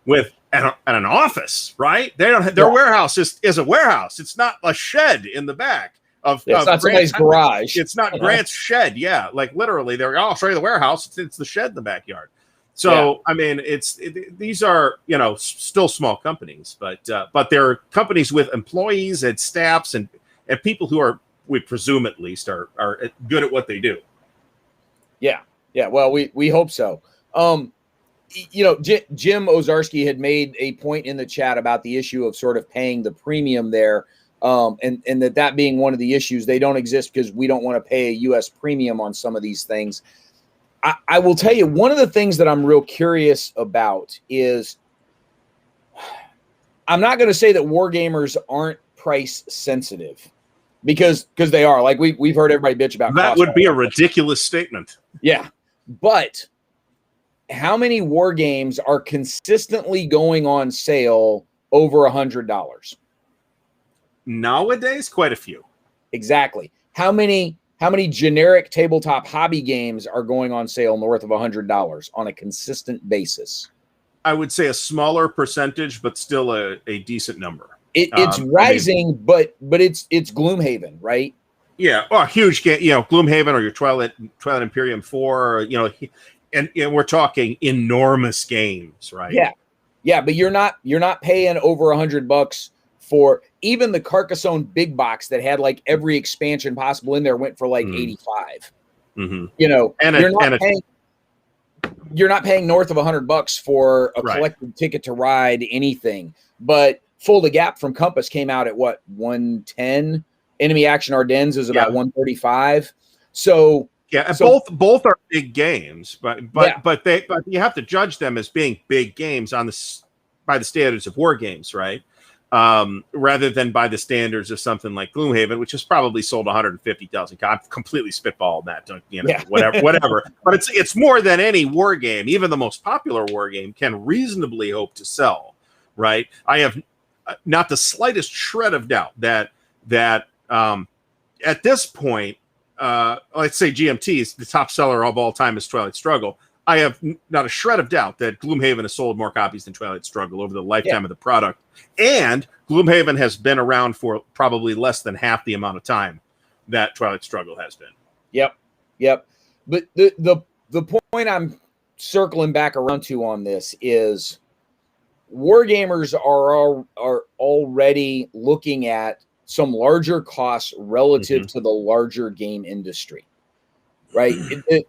with and an office, right? They don't. Their warehouse is a warehouse. It's not a shed in the back of. It's not somebody's garage. It's not Grant's shed. Yeah, like literally, I'll show you the warehouse. It's the shed in the backyard. So, I mean, these are, still small companies, but they're companies with employees and staffs and people who we presume at least, are good at what they do. Yeah. Yeah. Well, we hope so. Jim Ozarski had made a point in the chat about the issue of sort of paying the premium there. And that being one of the issues. They don't exist because we don't want to pay a U.S. premium on some of these things. I will tell you, one of the things that I'm real curious about is, I'm not going to say that wargamers aren't price sensitive, because they are. Like we've heard everybody bitch about that. Would be a ridiculous statement. Yeah, but how many war games are consistently going on sale over $100 nowadays? Quite a few. Exactly. How many generic tabletop hobby games are going on sale north of $100 on a consistent basis? I would say a smaller percentage, but still a decent number. It's rising, but it's Gloomhaven, right? Yeah, a huge game. Gloomhaven or your Twilight Imperium 4. And we're talking enormous games, right? Yeah, but you're not paying over $100 for even the Carcassonne big box that had like every expansion possible in there, went for like 85. Mm-hmm. You're not paying north of $100 for a collected ticket to ride anything. But Full the Gap from Compass came out at what, 110? Enemy Action Ardennes is about 135. So both are big games, but you have to judge them as being big games by the standards of war games, right? Rather than by the standards of something like Gloomhaven, which has probably sold 150,000. I'm completely spitballing that, whatever. But it's more than any war game, even the most popular war game, can reasonably hope to sell, right? I have not the slightest shred of doubt that at this point, let's say GMT is the top seller of all time is Twilight Struggle. I have not a shred of doubt that Gloomhaven has sold more copies than Twilight Struggle over the lifetime of the product. And Gloomhaven has been around for probably less than half the amount of time that Twilight Struggle has been. Yep. But the point I'm circling back around to on this is wargamers are already looking at some larger costs relative to the larger game industry. Right.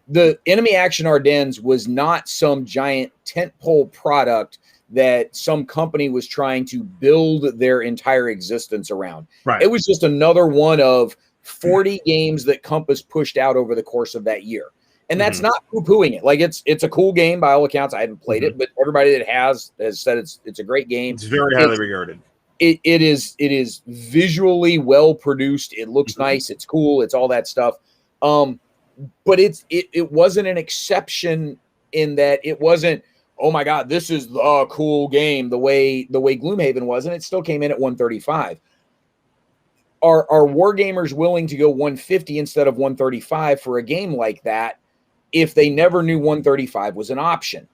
The Enemy Action Ardennes was not some giant tentpole product that some company was trying to build their entire existence around. Right. It was just another one of 40 games that Compass pushed out over the course of that year. And that's not poo-pooing it. Like it's a cool game by all accounts. I haven't played it, but everybody that has said it's a great game. It's very highly regarded. It is visually well produced. It looks nice. It's cool. It's all that stuff. But it wasn't an exception in that it wasn't, oh my God, this is the cool game the way Gloomhaven was, and it still came in at 135. Are wargamers willing to go 150 instead of 135 for a game like that if they never knew 135 was an option?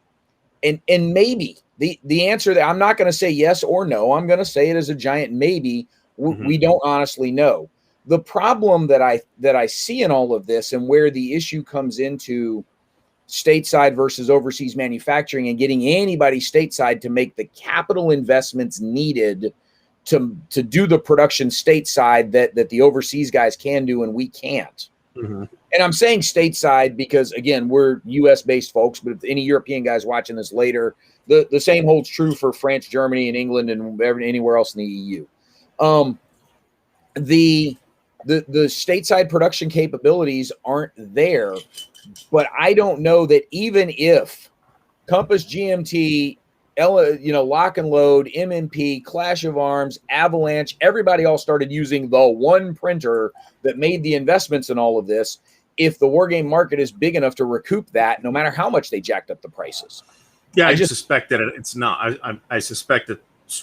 And maybe the answer that I'm not going to say yes or no, I'm going to say it as a giant maybe. We don't honestly know. The problem that I see in all of this, and where the issue comes into stateside versus overseas manufacturing and getting anybody stateside to make the capital investments needed to do the production stateside that the overseas guys can do and we can't. And I'm saying stateside because, again, we're U.S. based folks, but if any European guys watching this later, the same holds true for France, Germany, and England, and anywhere else in the EU. the stateside production capabilities aren't there. But I don't know that even if Compass, GMT, Lock and Load, MMP, Clash of Arms, Avalanche, everybody all started using the one printer that made the investments in all of this, if the war game market is big enough to recoup that, no matter how much they jacked up the prices. Yeah, I suspect that it's not. I suspect that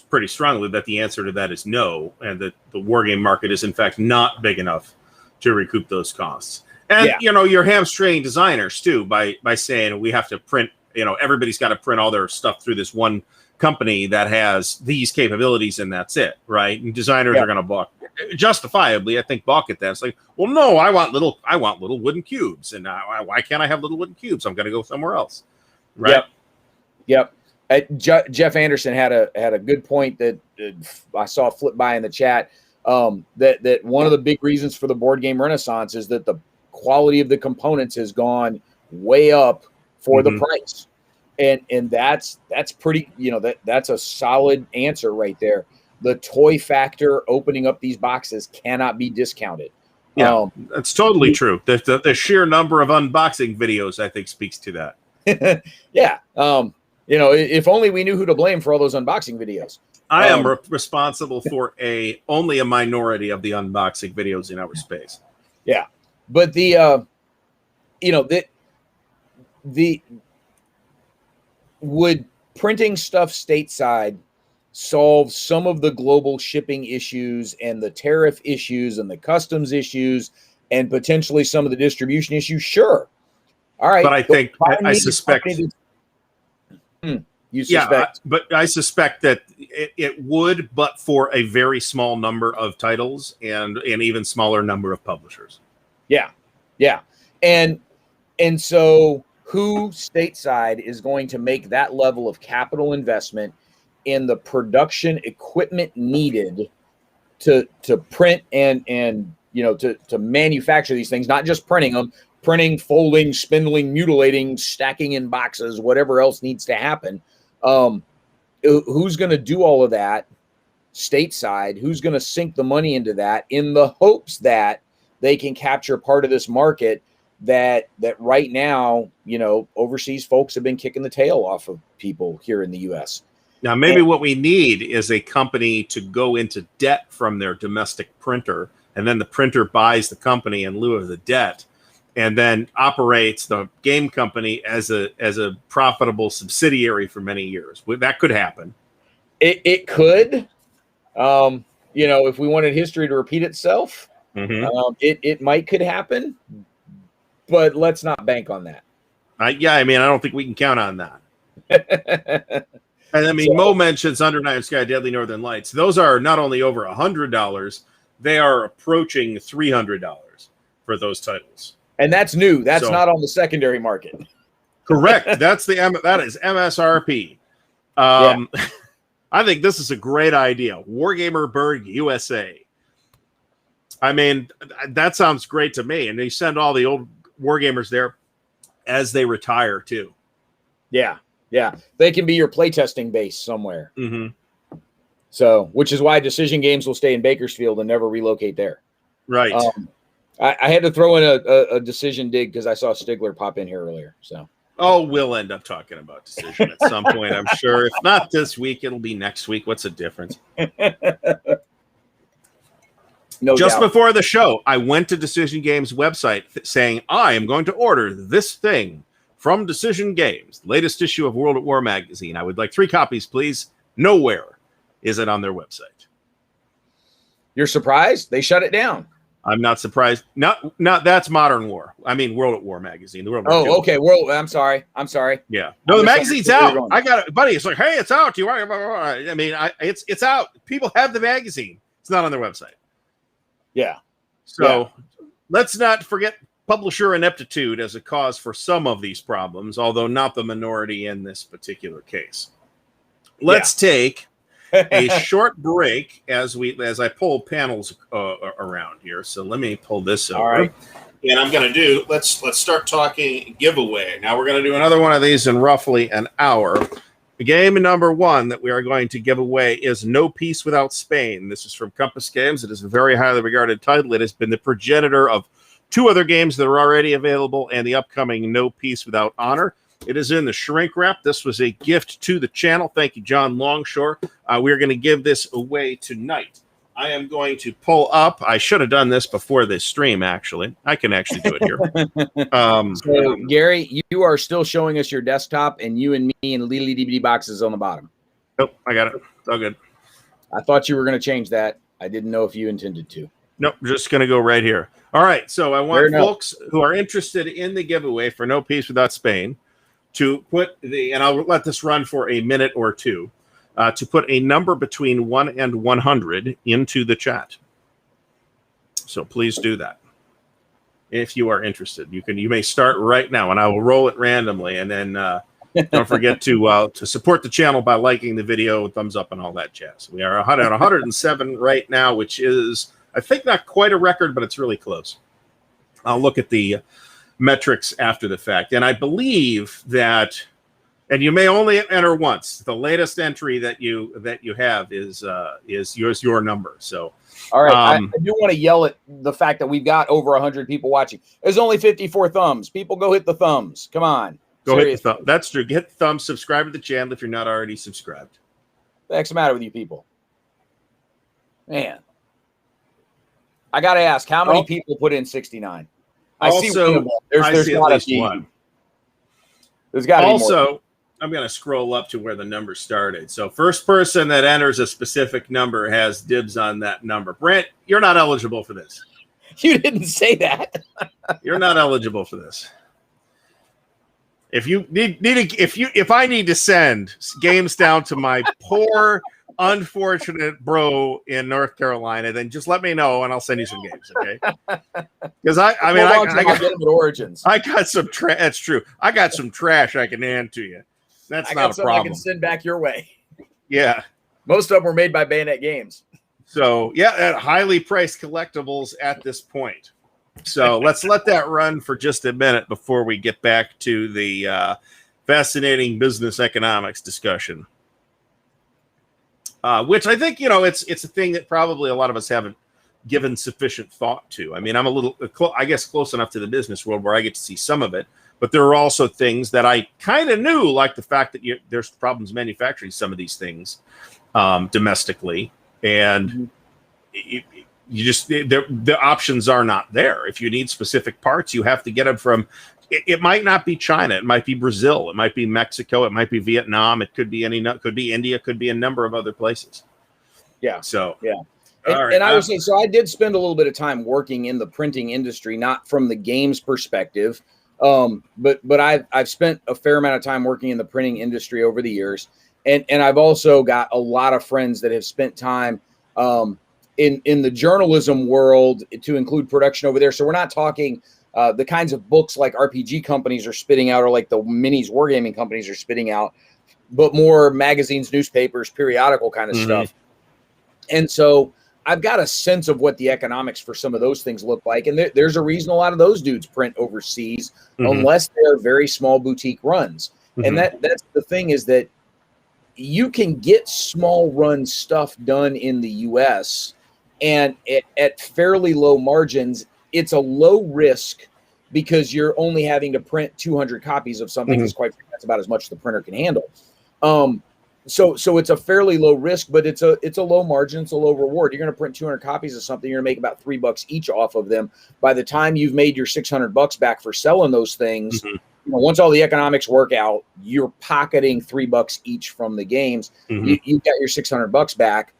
pretty strongly that the answer to that is no, and that the war game market is in fact not big enough to recoup those costs. And you're hamstringing designers too by saying we have to print. Everybody's got to print all their stuff through this one company that has these capabilities, and that's it, right? And designers are going to balk, justifiably, I think, balk at that. It's like, well, no, I want little wooden cubes, and why can't I have little wooden cubes? I'm going to go somewhere else, right? Yep. Jeff Anderson had a good point that I saw flip by in the chat. That one of the big reasons for the board game renaissance is that the quality of the components has gone way up for the price, and that's pretty. That's a solid answer right there. The toy factor opening up these boxes cannot be discounted. Yeah, that's totally true. The sheer number of unboxing videos, I think, speaks to that. Yeah. If only we knew who to blame for all those unboxing videos. I am responsible for only a minority of the unboxing videos in our space. Yeah, but would printing stuff stateside solve some of the global shipping issues and the tariff issues and the customs issues and potentially some of the distribution issues? Sure. All right. But I suspect. You suspect? Yeah, but I suspect that it would, but for a very small number of titles and an even smaller number of publishers. Yeah. And so who stateside is going to make that level of capital investment in the production equipment needed to print and to manufacture these things, not just printing them, printing, folding, spindling, mutilating, stacking in boxes, whatever else needs to happen. Who's going to do all of that stateside? Who's going to sink the money into that in the hopes that they can capture part of this market that right now, overseas folks have been kicking the tail off of people here in the U.S. Now, maybe what we need is a company to go into debt from their domestic printer, and then the printer buys the company in lieu of the debt, and then operates the game company as a profitable subsidiary for many years. That could happen. It could. If we wanted history to repeat itself, it could happen. But let's not bank on that. I don't think we can count on that. And Mo mentions Under Night Sky, Deadly Northern Lights. Those are not only over $100, they are approaching $300 for those titles. And that's new. That's not on the secondary market. Correct. That is MSRP. I think this is a great idea. Wargamerburg, USA. That sounds great to me. And they send all the old Wargamers there as they retire too. Yeah. They can be your playtesting base somewhere. Mm-hmm. So, which is why Decision Games will stay in Bakersfield and never relocate there. Right. I had to throw in a Decision dig because I saw Stigler pop in here earlier. So. Oh, we'll end up talking about Decision at some point, I'm sure. If not this week, it'll be next week. What's the difference? Just before the show, I went to Decision Games' website saying, I am going to order this thing from Decision Games, latest issue of World at War magazine. I would like 3 copies, please. Nowhere is it on their website. You're surprised? They shut it down. I'm not surprised. Not that's Modern War. I mean, World at War magazine. The World War II. Okay. I'm sorry. Yeah. No, the magazine's out. I got it, buddy. It's like, hey, it's out. Do you want? It's out. People have the magazine. It's not on their website. Yeah. So let's not forget publisher ineptitude as a cause for some of these problems, although not the minority in this particular case. Let's take a short break as I pull panels around here. So let me pull this over. All right. And I'm going to let's start talking giveaway. Now we're going to do another one of these in roughly an hour. Game number 1 that we are going to give away is No Peace Without Spain. This is from Compass Games. It is a very highly regarded title. It has been the progenitor of 2 other games that are already available and the upcoming No Peace Without Honor. It is in the shrink wrap. This was a gift to the channel. Thank you, John Longshore. We're going to give this away tonight. I am going to pull up. I should have done this before this stream, actually. I can actually do it here. So, Gary, you are still showing us your desktop, and you and me and Lily DVD boxes on the bottom. Nope, I got it. It's all good. I thought you were going to change that. I didn't know if you intended to. Nope, just going to go right here. All right, so I want folks who are interested in the giveaway for No Peace Without Spain to put and I'll let this run for a minute or two, to put a number between 1 and 100 into the chat. So please do that. If you are interested, you may start right now, and I will roll it randomly. And then don't forget to support the channel by liking the video, thumbs up, and all that jazz. We are 107 right now, which is, I think, not quite a record, but it's really close. I'll look at the metrics after the fact, and I believe that. And you may only enter once. The latest entry that you have is your number. So, all right, I do want to yell at the fact that we've got over 100 people watching. There's only 54 thumbs. People, go hit the thumbs. Come on, go hit the thumb. That's true. Hit the thumb. Subscribe to the channel if you're not already subscribed. What's the heck's the matter with you people? Man, I got to ask, how many people put in 69? I see one. There's see not at least one. There's got to be more. Also, I'm going to scroll up to where the number started. So first person that enters a specific number has dibs on that number. Brent, you're not eligible for this. You didn't say that. You're not eligible for this. If you if I need to send games down to my poor, unfortunate bro in North Carolina, then just let me know and I'll send you some games, okay? Because I got Origins. I got some trash. That's true. I got some trash I can hand to you. That's not a problem. I can send back your way. Yeah. Most of them were made by Bayonet Games. So, yeah, highly priced collectibles at this point. So let's let that run for just a minute before we get back to the fascinating business economics discussion. Which I think, it's a thing that probably a lot of us haven't given sufficient thought to. I mean, I'm a little, I guess, close enough to the business world where I get to see some of it. But there are also things that I kind of knew, like the fact that there's problems manufacturing some of these things domestically, and the options are not there. If you need specific parts, you have to get them from. It might not be China. It might be Brazil. It might be Mexico. It might be Vietnam. It could be could be India. Could be a number of other places. Yeah. So yeah. And I would say, so I did spend a little bit of time working in the printing industry, not from the games perspective. But I've spent a fair amount of time working in the printing industry over the years. And I've also got a lot of friends that have spent time in the journalism world, to include production over there. So we're not talking the kinds of books like RPG companies are spitting out, or like the minis wargaming companies are spitting out, but more magazines, newspapers, periodical kind of stuff. And so I've got a sense of what the economics for some of those things look like. And there's a reason a lot of those dudes print overseas, unless they're very small boutique runs. And that's the thing, is that you can get small run stuff done in the US and at fairly low margins. It's a low risk because you're only having to print 200 copies of something that's about as much as the printer can handle. So it's a fairly low risk, but it's a low margin, it's a low reward. You're going to print 200 copies of something, you're going to make about $3 each off of them. By the time you've made your $600 back for selling those things, once all the economics work out, you're pocketing $3 each from the games. You got your $600 back.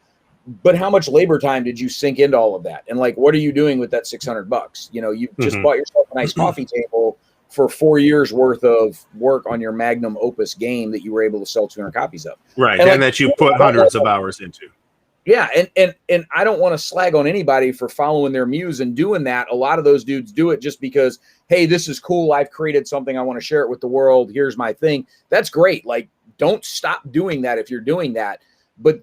But how much labor time did you sink into all of that? And like, what are you doing with that $600? You just bought yourself a nice coffee table for 4 years worth of work on your magnum opus game that you were able to sell 200 copies of. Right. And that you put hundreds of hours into. Yeah. And I don't want to slag on anybody for following their muse and doing that. A lot of those dudes do it just because, hey, this is cool. I've created something. I want to share it with the world. Here's my thing. That's great. Like, don't stop doing that if you're doing that. But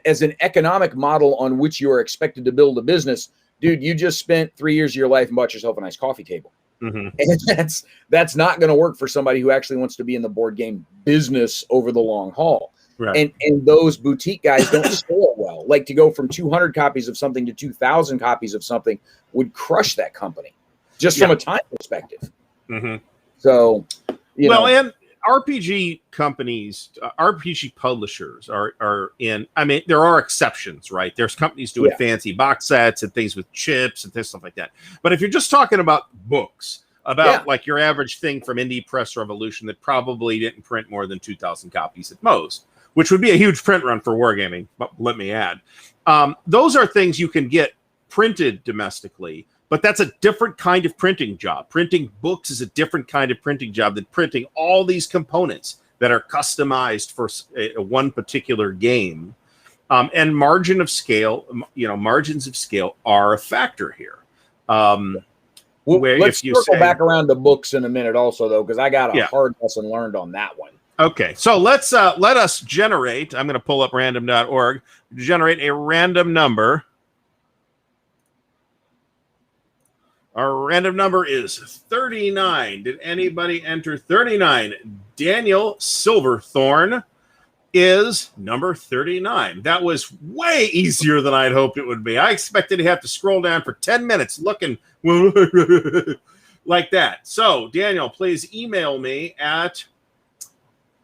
as an economic model on which you are expected to build a business, dude, you just spent 3 years of your life and bought yourself a nice coffee table. Mhm. And that's not going to work for somebody who actually wants to be in the board game business over the long haul. Right. And those boutique guys don't score well. Like to go from 200 copies of something to 2,000 copies of something would crush that company just from a time perspective. Mhm. So, you know, and RPG companies, RPG publishers are in. I mean, there are exceptions, right? There's companies doing fancy box sets and things with chips and stuff like that. But if you're just talking about books, about like your average thing from Indie Press Revolution that probably didn't print more than 2,000 copies at most, which would be a huge print run for wargaming, but let me add, those are things you can get printed domestically. But that's a different kind of printing job. Printing books is a different kind of printing job than printing all these components that are customized for one particular game. And margins of scale are a factor here. Let's circle back around to books in a minute also, though, because I got a hard lesson learned on that one. Okay, so let us generate. I'm going to pull up random.org, generate a random number. Our random number is 39. Did anybody enter 39? Daniel Silverthorne is number 39. That was way easier than I'd hoped it would be. I expected to have to scroll down for 10 minutes looking like that. So, Daniel, please email me at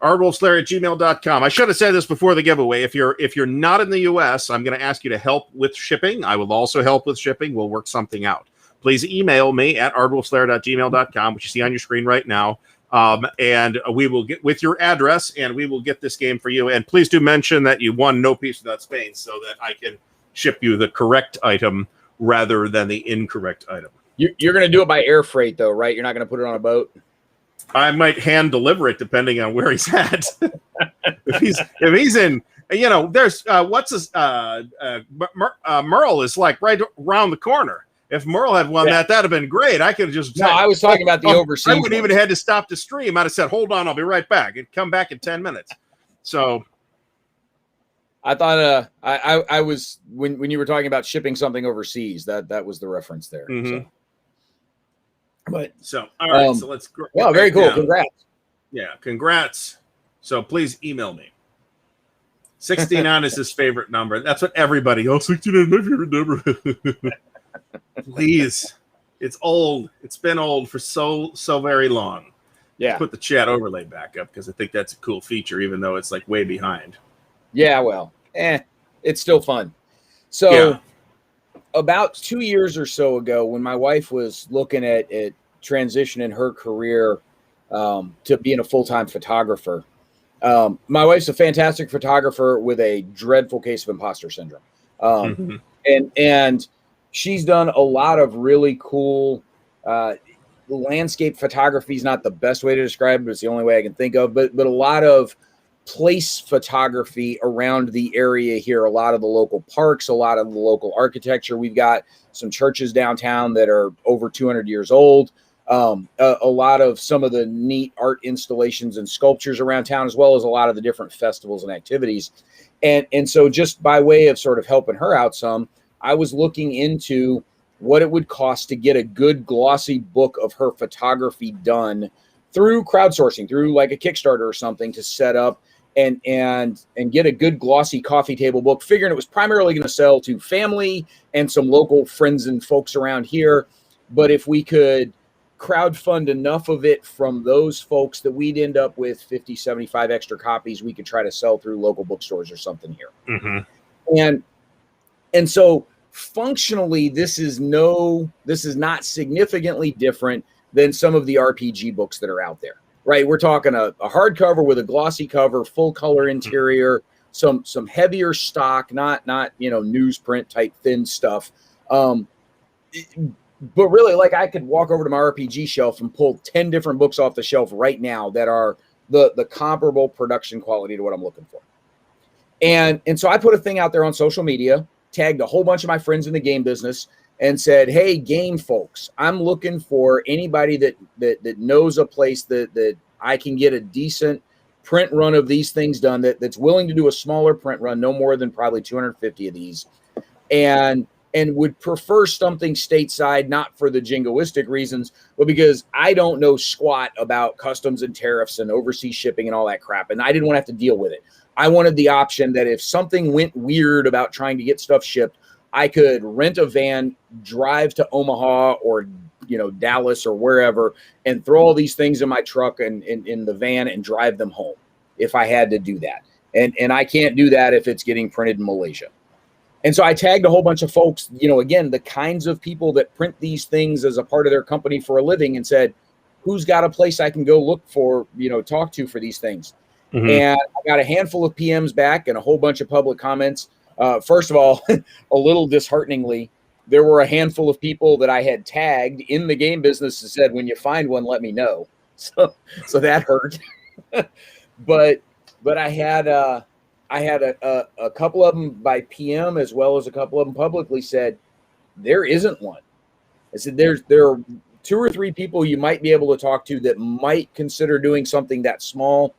ardwulfslair@gmail.com. I should have said this before the giveaway. If you're not in the US, I'm going to ask you to help with shipping. I will also help with shipping. We'll work something out. Please email me at ardwulfslair@gmail.com, which you see on your screen right now. And we will get with your address, and we will get this game for you. And please do mention that you won No Peace Without Spain so that I can ship you the correct item rather than the incorrect item. You're going to do it by air freight, though, right? You're not going to put it on a boat? I might hand deliver it depending on where he's at. if he's in, there's what's his Merle is like right around the corner. If Merle had won that'd have been great. I could have just no. I was talking about the overseas. I wouldn't even have had to stop the stream. I'd have said, "Hold on, I'll be right back," and come back in 10 minutes. So, I thought I was when you were talking about shipping something overseas. That was the reference there. Mm-hmm. So, all right. So let's. Yeah, very cool. Down. Congrats. Yeah, congrats. So please email me. 69 is his favorite number. That's what everybody. 69 is my favorite number. Please, it's old. It's been old for so very long. Yeah. Let's put the chat overlay back up because I think that's a cool feature, even though it's like way behind. Yeah, well, it's still fun. So, about 2 years or so ago, when my wife was looking at transitioning her career to being a full-time photographer, my wife's a fantastic photographer with a dreadful case of imposter syndrome, and she's done a lot of really cool landscape photography. Is not the best way to describe it, but it's the only way I can think of. But a lot of place photography around the area here, a lot of the local parks, a lot of the local architecture. We've got some churches downtown that are over 200 years old. A lot of some of the neat art installations and sculptures around town, as well as a lot of the different festivals and activities. And so just by way of sort of helping her out some, I was looking into what it would cost to get a good glossy book of her photography done through crowdsourcing, through like a Kickstarter or something, to set up and get a good glossy coffee table book, figuring it was primarily going to sell to family and some local friends and folks around here. But if we could crowdfund enough of it from those folks that we'd end up with 50, 75 extra copies, we could try to sell through local bookstores or something here. Mm-hmm. And so functionally, this is not significantly different than some of the RPG books that are out there, right? We're talking a hardcover with a glossy cover, full color interior, some heavier stock, not newsprint type thin stuff. But really, like, I could walk over to my RPG shelf and pull 10 different books off the shelf right now that are the comparable production quality to what I'm looking for. And so I put a thing out there on social media, tagged a whole bunch of my friends in the game business, and said, "Hey, game folks, I'm looking for anybody that knows a place that I can get a decent print run of these things done, that's willing to do a smaller print run, no more than probably 250 of these, and and would prefer something stateside, not for the jingoistic reasons, but because I don't know squat about customs and tariffs and overseas shipping and all that crap. And I didn't want to have to deal with it. I wanted the option that if something went weird about trying to get stuff shipped, I could rent a van, drive to Omaha or, Dallas or wherever, and throw all these things in my truck and in the van and drive them home if I had to do that. And I can't do that if it's getting printed in Malaysia. And so I tagged a whole bunch of folks, again, the kinds of people that print these things as a part of their company for a living, and said, who's got a place I can go look for, talk to for these things? Mm-hmm. And I got a handful of PMs back and a whole bunch of public comments. First of all, a little dishearteningly, there were a handful of people that I had tagged in the game business and said, when you find one, let me know. So that hurt. But I had a couple of them by PM, as well as a couple of them publicly said, there isn't one. I said, there are 2 or 3 people you might be able to talk to that might consider doing something that small,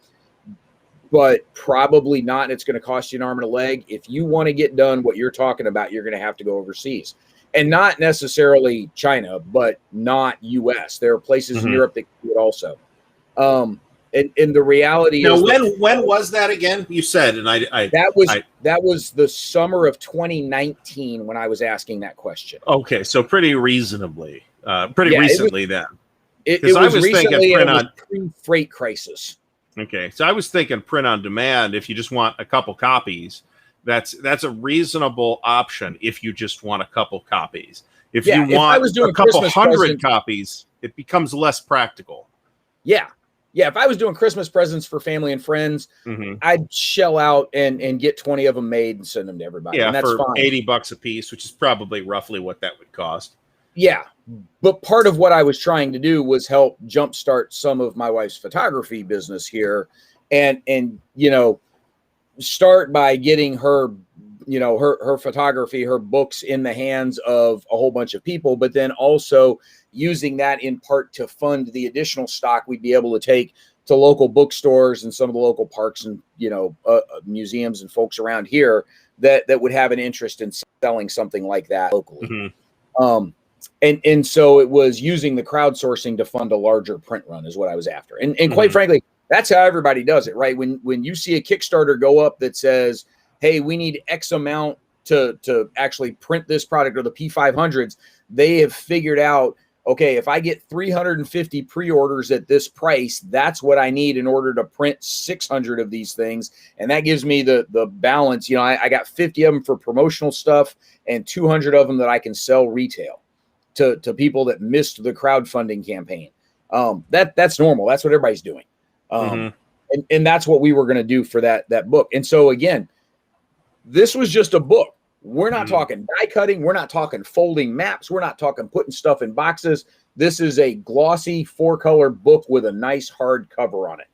but probably not. It's going to cost you an arm and a leg. If you want to get done what you're talking about, you're going to have to go overseas, and not necessarily China, but not US. There are places in Europe that can do it also. And the reality is, when was that again? You said, and that was the summer of 2019 when I was asking that question. Okay, so pretty reasonably, recently then. It was recently, and it was pre-freight crisis. Okay, so I was thinking print on demand. If you just want a couple copies, that's a reasonable option. If you just want a couple copies, if you want a couple hundred copies, it becomes less practical. Yeah. If I was doing Christmas presents for family and friends, I'd shell out and get 20 of them made and send them to everybody. Yeah, and that's for fine. $80 a piece, which is probably roughly what that would cost. Yeah, but part of what I was trying to do was help jumpstart some of my wife's photography business here, and start by getting her, her photography, her books in the hands of a whole bunch of people, but then also using that in part to fund the additional stock we'd be able to take to local bookstores and some of the local parks and, museums and folks around here that would have an interest in selling something like that locally. And so it was using the crowdsourcing to fund a larger print run is what I was after. And quite frankly, that's how everybody does it, right? When you see a Kickstarter go up that says, hey, we need X amount to actually print this product, or the P500s, they have figured out, okay, if I get 350 pre-orders at this price, that's what I need in order to print 600 of these things. And that gives me the balance. I got 50 of them for promotional stuff and 200 of them that I can sell retail to people that missed the crowdfunding campaign. That's normal. That's what everybody's doing. And that's what we were going to do for that book. And so again, this was just a book. We're not talking die cutting. We're not talking folding maps. We're not talking putting stuff in boxes. This is a glossy 4-color book with a nice hard cover on it.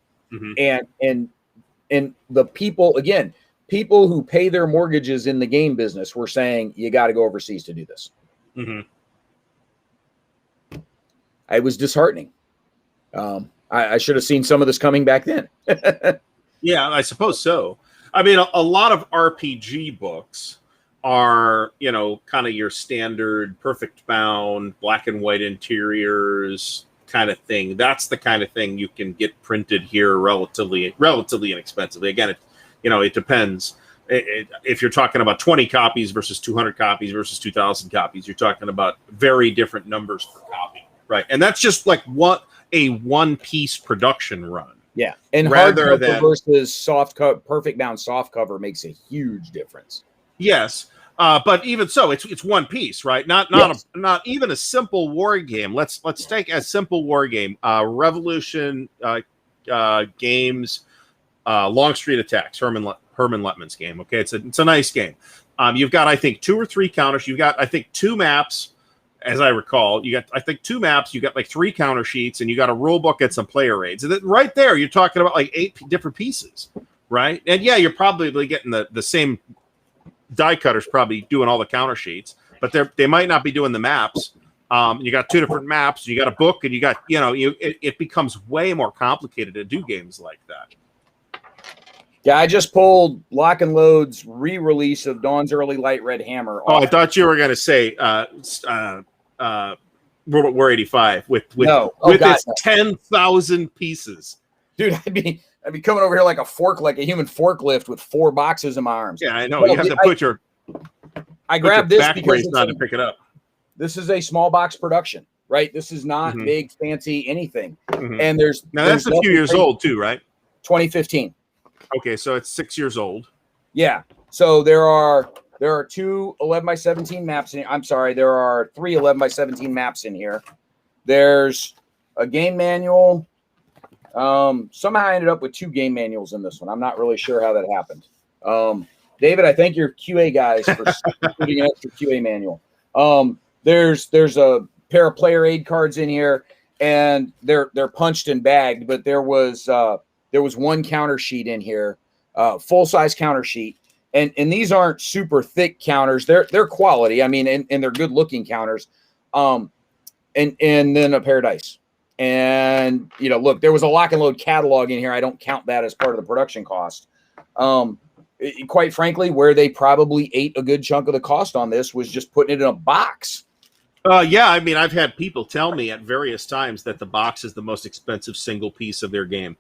And the people who pay their mortgages in the game business were saying, you got to go overseas to do this. It was disheartening. I should have seen some of this coming back then. Yeah, I suppose so. I mean, a lot of RPG books are, kind of your standard perfect bound, black and white interiors kind of thing. That's the kind of thing you can get printed here relatively inexpensively. Again, it depends. If you're talking about 20 copies versus 200 copies versus 2,000 copies, you're talking about very different numbers per copy, right? And that's just like a one-piece production run. Yeah, and hardcover versus soft cover, perfect bound soft cover makes a huge difference. Yes, but even so, it's one piece, right? Not even a simple war game. Let's take a simple war game, Revolution Games, Long Street Attacks, Herman Lettman's game. Okay, it's a nice game. You've got, I think, 2 or 3 counters. You've got, I think, 2 maps. As I recall, you got, I think, 2 maps, you got like 3 counter sheets, and you got a rule book and some player aids. And then right there, you're talking about like 8 different pieces, right? And yeah, you're probably getting the same die cutters probably doing all the counter sheets, but they might not be doing the maps. You got 2 different maps, you got a book, and you got, it becomes way more complicated to do games like that. Yeah, I just pulled Lock and Load's re-release of Dawn's Early Light Red Hammer. Oh, I thought you were going to say World at War 85 with No. God, its no. 10,000 pieces. Dude, I'd be coming over here like a human forklift with 4 boxes in my arms. Yeah, I know. No, you have to put your grabbed this back because brace on to pick it up. This is a small box production, right? This is not big, fancy anything. And that's a few years old too, right? 2015. Okay, so it's 6 years old. Yeah. So there are 2 11x17 maps in here. I'm sorry, there are 3 11x17 maps in here. There's a game manual. Somehow I ended up with 2 game manuals in this one. I'm not really sure how that happened. David, I thank your QA guys for including an extra QA manual. There's a pair of player aid cards in here, and they're punched and bagged, but there was one counter sheet in here, full size counter sheet, and these aren't super thick counters. They're quality. I mean, and they're good looking counters. And then a pair of dice. And look, there was a Lock and Load catalog in here. I don't count that as part of the production cost. Quite frankly, where they probably ate a good chunk of the cost on this was just putting it in a box. Yeah, I mean, I've had people tell me at various times that the box is the most expensive single piece of their game.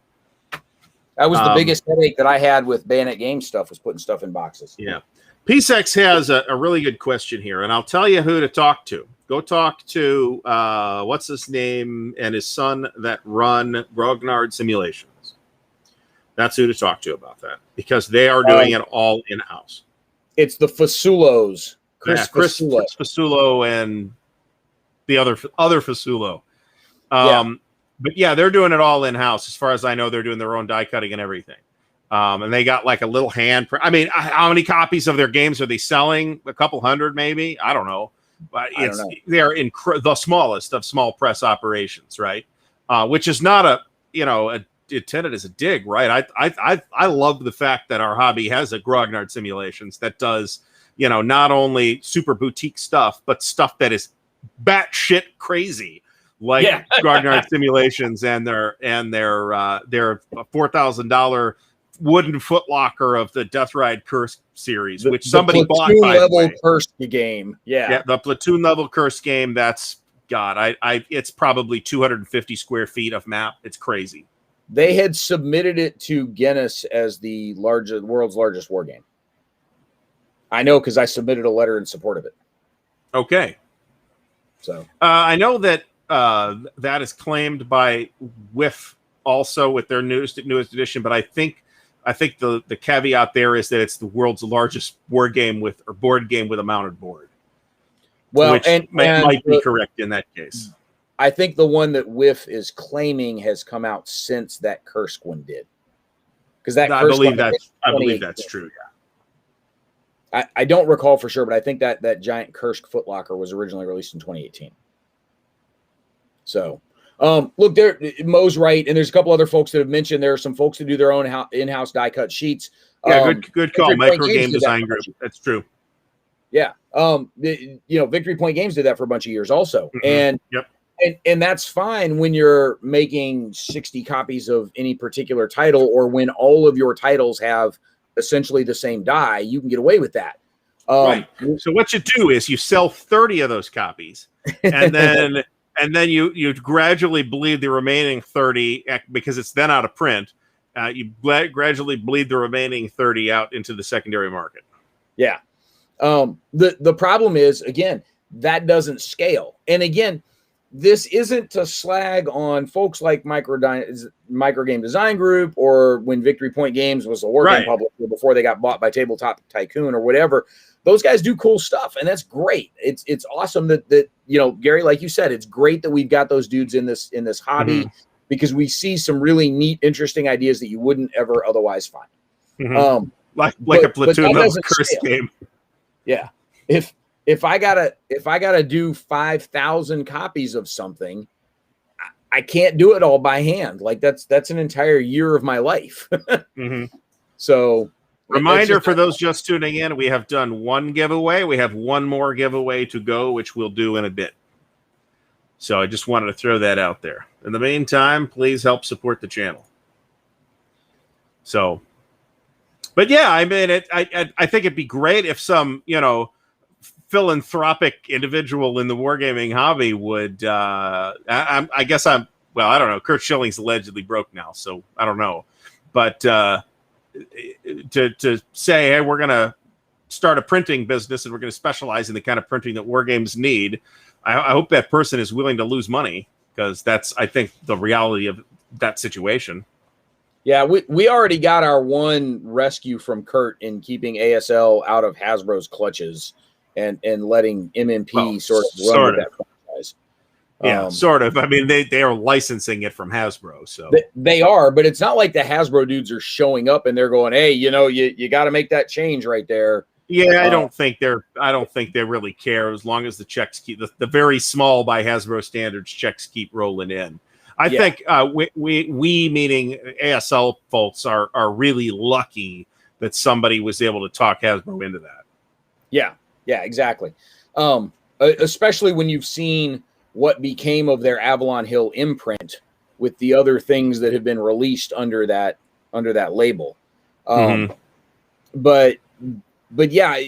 That was the biggest headache that I had with Bayonet Game stuff, was putting stuff in boxes. Yeah. PSEX has a really good question here, and I'll tell you who to talk to. Go talk to, what's his name, and his son that run Grognard Simulations. That's who to talk to about that, because they are doing it all in-house. It's the Fasulos. Chris Fasulo and the other Fasulo. But yeah, they're doing it all in-house. As far as I know, they're doing their own die cutting and everything. And they got like a little hand. I mean, how many copies of their games are they selling? A couple hundred, maybe? I don't know. But they're the smallest of small press operations, right? Which is not intended as a dig, right? I love the fact that our hobby has a Grognard Simulations that does, not only super boutique stuff, but stuff that is batshit crazy, like Grognard Simulations and their $4,000 wooden footlocker of the Death Ride Curse series, which somebody bought. By level Curse game, yeah, the platoon level Curse game. That's it's probably 250 square feet of map. It's crazy. They had submitted it to Guinness as the world's largest war game. I know, because I submitted a letter in support of it. Okay. So I know that that is claimed by WIF also with their newest edition, but I think the caveat there is that it's the world's largest board game with a mounted board. Well, which might be correct in that case. I think the one that WIF is claiming has come out since that Kursk one did. Because I believe that's true. Yeah. I don't recall for sure, but I think that giant Kursk footlocker was originally released in 2018. So, look, Mo's right, and there's a couple other folks that have mentioned there are some folks that do their own in-house die cut sheets. Yeah, good call. Micro Game Design Group. That's true. Yeah. Victory Point Games did that for a bunch of years also. And that's fine when you're making 60 copies of any particular title, or when all of your titles have essentially the same die. You can get away with that. Right. So what you do is you sell 30 of those copies, and then you gradually bleed the remaining 30, because it's then out of print. You gradually bleed the remaining 30 out into the secondary market. Yeah. The problem is, again, that doesn't scale. And again, this isn't to slag on folks like Micro Game Design Group, or when Victory Point Games was a war game publisher before they got bought by Tabletop Tycoon or whatever. Those guys do cool stuff, and that's great. It's awesome that Gary, like you said, it's great that we've got those dudes in this hobby, because we see some really neat, interesting ideas that you wouldn't ever otherwise find. Like a platoon level Curse game. Yeah. If I gotta do 5,000 copies of something, I can't do it all by hand. Like that's an entire year of my life. So, reminder for those just tuning in: we have done one giveaway. We have one more giveaway to go, which we'll do in a bit. So I just wanted to throw that out there. In the meantime, please help support the channel. So, But yeah, I mean, I think it'd be great if some, philanthropic individual in the wargaming hobby would. I guess well, I don't know. Kurt Schilling's allegedly broke now, so I don't know. But to say, hey, we're gonna start a printing business and we're gonna specialize in the kind of printing that wargames need. I hope that person is willing to lose money, because that's, I think, the reality of that situation. Yeah, we already got our one rescue from Kurt in keeping ASL out of Hasbro's clutches and letting MMP sort of run with that franchise. Yeah, sort of. I mean, they are licensing it from Hasbro, so they are, but it's not like the Hasbro dudes are showing up and they're going, "Hey, you got to make that change right there." Yeah, I don't think they really care, as long as the checks keep the very small, by Hasbro standards, checks keep rolling in. I think we meaning ASL folks are really lucky that somebody was able to talk Hasbro into that. Yeah, exactly. Especially when you've seen what became of their Avalon Hill imprint with the other things that have been released under that label. But yeah,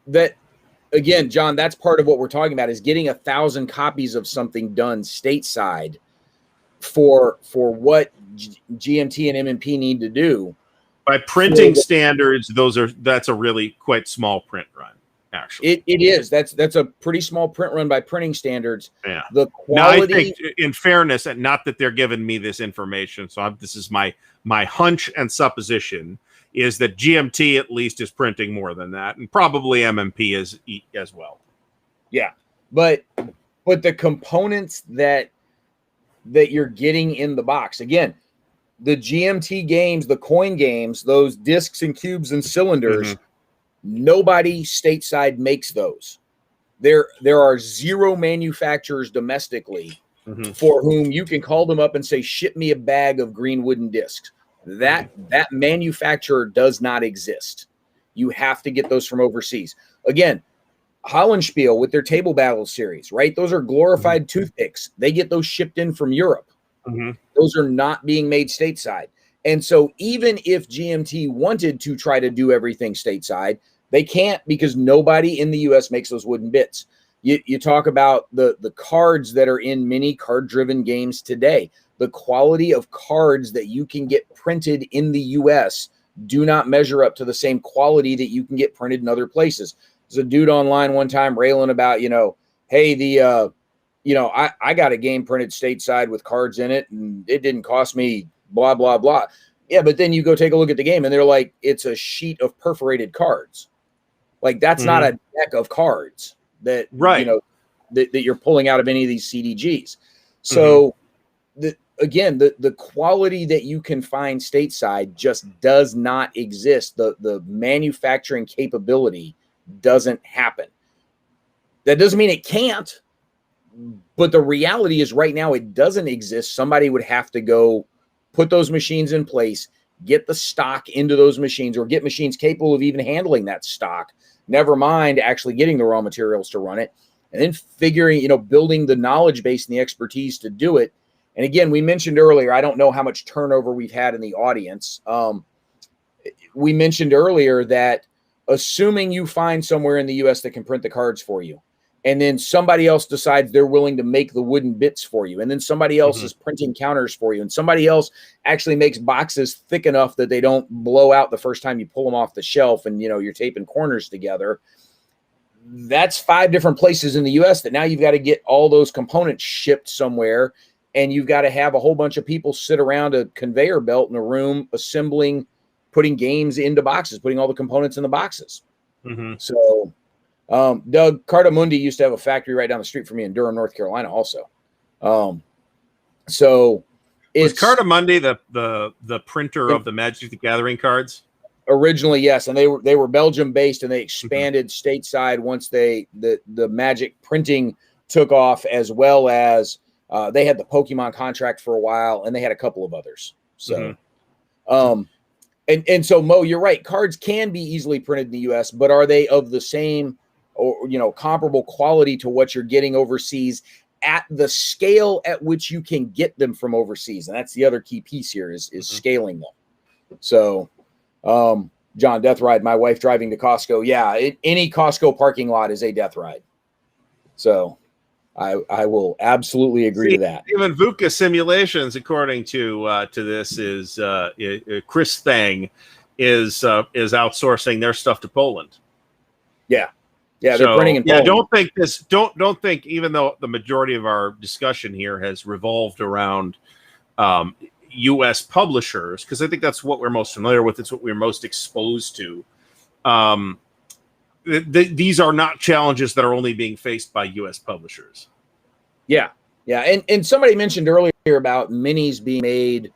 that again, John, that's part of what we're talking about, is getting 1,000 copies of something done stateside for what GMT and MMP need to do. By printing standards, that's a really quite small print run. Actually, it is. That's a pretty small print run by printing standards. Yeah. The quality. Now, I think, in fairness, and not that they're giving me this information, so this is my hunch and supposition, is that GMT at least is printing more than that, and probably MMP is as well. Yeah, but the components that you're getting in the box, again, the GMT games, the coin games, those discs and cubes and cylinders, nobody stateside makes those. There are 0 manufacturers domestically for whom you can call them up and say, ship me a bag of green wooden discs. That manufacturer does not exist. You have to get those from overseas. Again, Hollandspiel with their Table Battle series, right? Those are glorified toothpicks. They get those shipped in from Europe. Those are not being made stateside. And so even if GMT wanted to try to do everything stateside, they can't, because nobody in the U.S. makes those wooden bits. You talk about the cards that are in many card-driven games today. The quality of cards that you can get printed in the U.S. do not measure up to the same quality that you can get printed in other places. There's a dude online one time railing about, hey, I got a game printed stateside with cards in it, and it didn't cost me blah, blah, blah. Yeah, but then you go take a look at the game, and they're like, it's a sheet of perforated cards. Like, that's not a deck of cards that, that you're pulling out of any of these CDGs. So, the quality that you can find stateside just does not exist. The manufacturing capability doesn't happen. That doesn't mean it can't, but the reality is right now it doesn't exist. Somebody would have to go put those machines in place, get the stock into those machines, or get machines capable of even handling that stock. Never mind actually getting the raw materials to run it, and then figuring, building the knowledge base and the expertise to do it. And again, we mentioned earlier, I don't know how much turnover we've had in the audience. We mentioned earlier that assuming you find somewhere in the U.S. that can print the cards for you, and then somebody else decides they're willing to make the wooden bits for you, and then somebody else is printing counters for you, and somebody else actually makes boxes thick enough that they don't blow out the first time you pull them off the shelf, and you're taping corners together. That's 5 different places in the U.S. that now you've got to get all those components shipped somewhere, and you've got to have a whole bunch of people sit around a conveyor belt in a room assembling, putting games into boxes, putting all the components in the boxes. So Doug, Cardamundi used to have a factory right down the street from me in Durham, North Carolina also. So was Cardamundi the printer of the Magic the Gathering cards? Originally, yes, and they were Belgium based, and they expanded stateside once the Magic printing took off, as well as they had the Pokemon contract for a while, and they had a couple of others. So, and so Mo, you're right. Cards can be easily printed in the U.S., but are they of the same or comparable quality to what you're getting overseas at the scale at which you can get them from overseas? And that's the other key piece here is scaling them. So John, death ride. My wife driving to Costco. Yeah, any Costco parking lot is a death ride. So I will absolutely agree to that. Even VUCA Simulations, according to this, is Chris Thang is outsourcing their stuff to Poland. Yeah, they're printing in Poland. Don't think. Even though the majority of our discussion here has revolved around U.S. publishers, because I think that's what we're most familiar with. It's what we're most exposed to. These are not challenges that are only being faced by U.S. publishers. Yeah. And somebody mentioned earlier about minis being made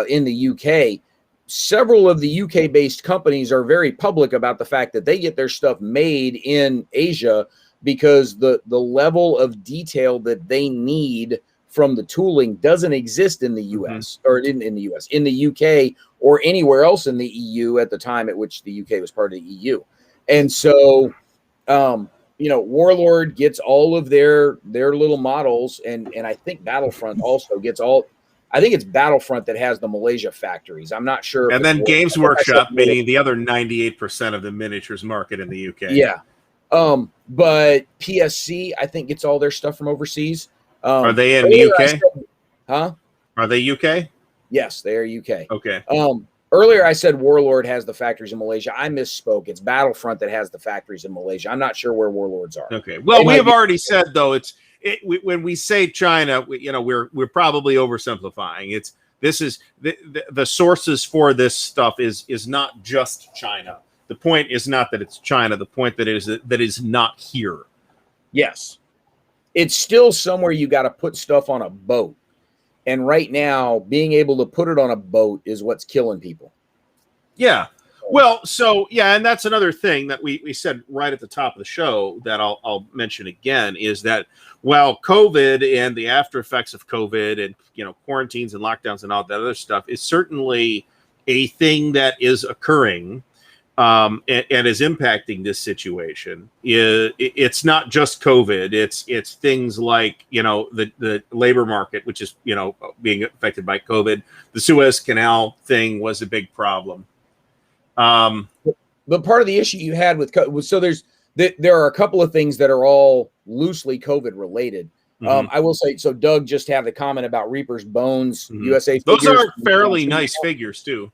in the UK. Several of the UK-based companies are very public about the fact that they get their stuff made in Asia because the level of detail that they need from the tooling doesn't exist in the US or in the US, in the UK or anywhere else in the EU at the time at which the UK was part of the EU. And so, Warlord gets all of their little models, and I think Battlefront also gets all. I think it's Battlefront that has the Malaysia factories. I'm not sure. And then Games Workshop, meaning the other 98% of the miniatures market in the UK. Yeah. But PSC, I think, gets all their stuff from overseas. Are they in the UK? Huh? Are they UK? Yes, they are UK. Okay. Earlier I said Warlord has the factories in Malaysia. I misspoke. It's Battlefront that has the factories in Malaysia. I'm not sure where Warlords are. Okay. Well, we have already said though when we say China, we're probably oversimplifying. The sources for this stuff is not just China. The point is not that it's China. The point that is not here. Yes, it's still somewhere you got to put stuff on a boat. And right now, being able to put it on a boat is what's killing people. Yeah. Well, and that's another thing that we said right at the top of the show that I'll mention again is that while COVID and the after effects of COVID and quarantines and lockdowns and all that other stuff is certainly a thing that is occurring and is impacting this situation. It's not just COVID. It's things like the labor market, which is being affected by COVID. The Suez Canal thing was a big problem. But part of the issue you had with COVID, so there are a couple of things that are all loosely COVID related. I will say, so Doug just had the comment about Reaper's Bones USA figures. Those are fairly nice figures too.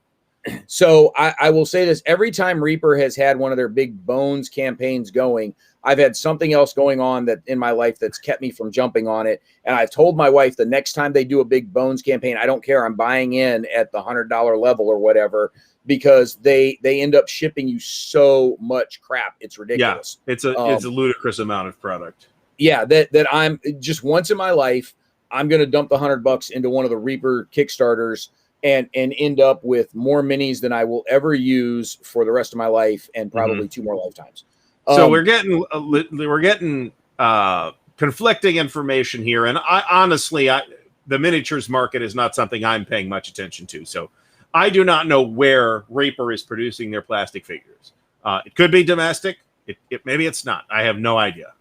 So I will say this, every time Reaper has had one of their big Bones campaigns going, I've had something else going on that in my life that's kept me from jumping on it. And I've told my wife the next time they do a big Bones campaign, I don't care. I'm buying in at the $100 level or whatever, because they end up shipping you so much crap. It's ridiculous. Yeah, it's a ludicrous amount of product. Yeah, that I'm just once in my life, I'm going to dump the $100 into one of the Reaper Kickstarters and end up with more minis than I will ever use for the rest of my life and probably 2 more lifetimes. So we're getting conflicting information here, and I honestly, the miniatures market is not something I'm paying much attention to. So I do not know where Reaper is producing their plastic figures. It could be domestic. Maybe it's not. I have no idea.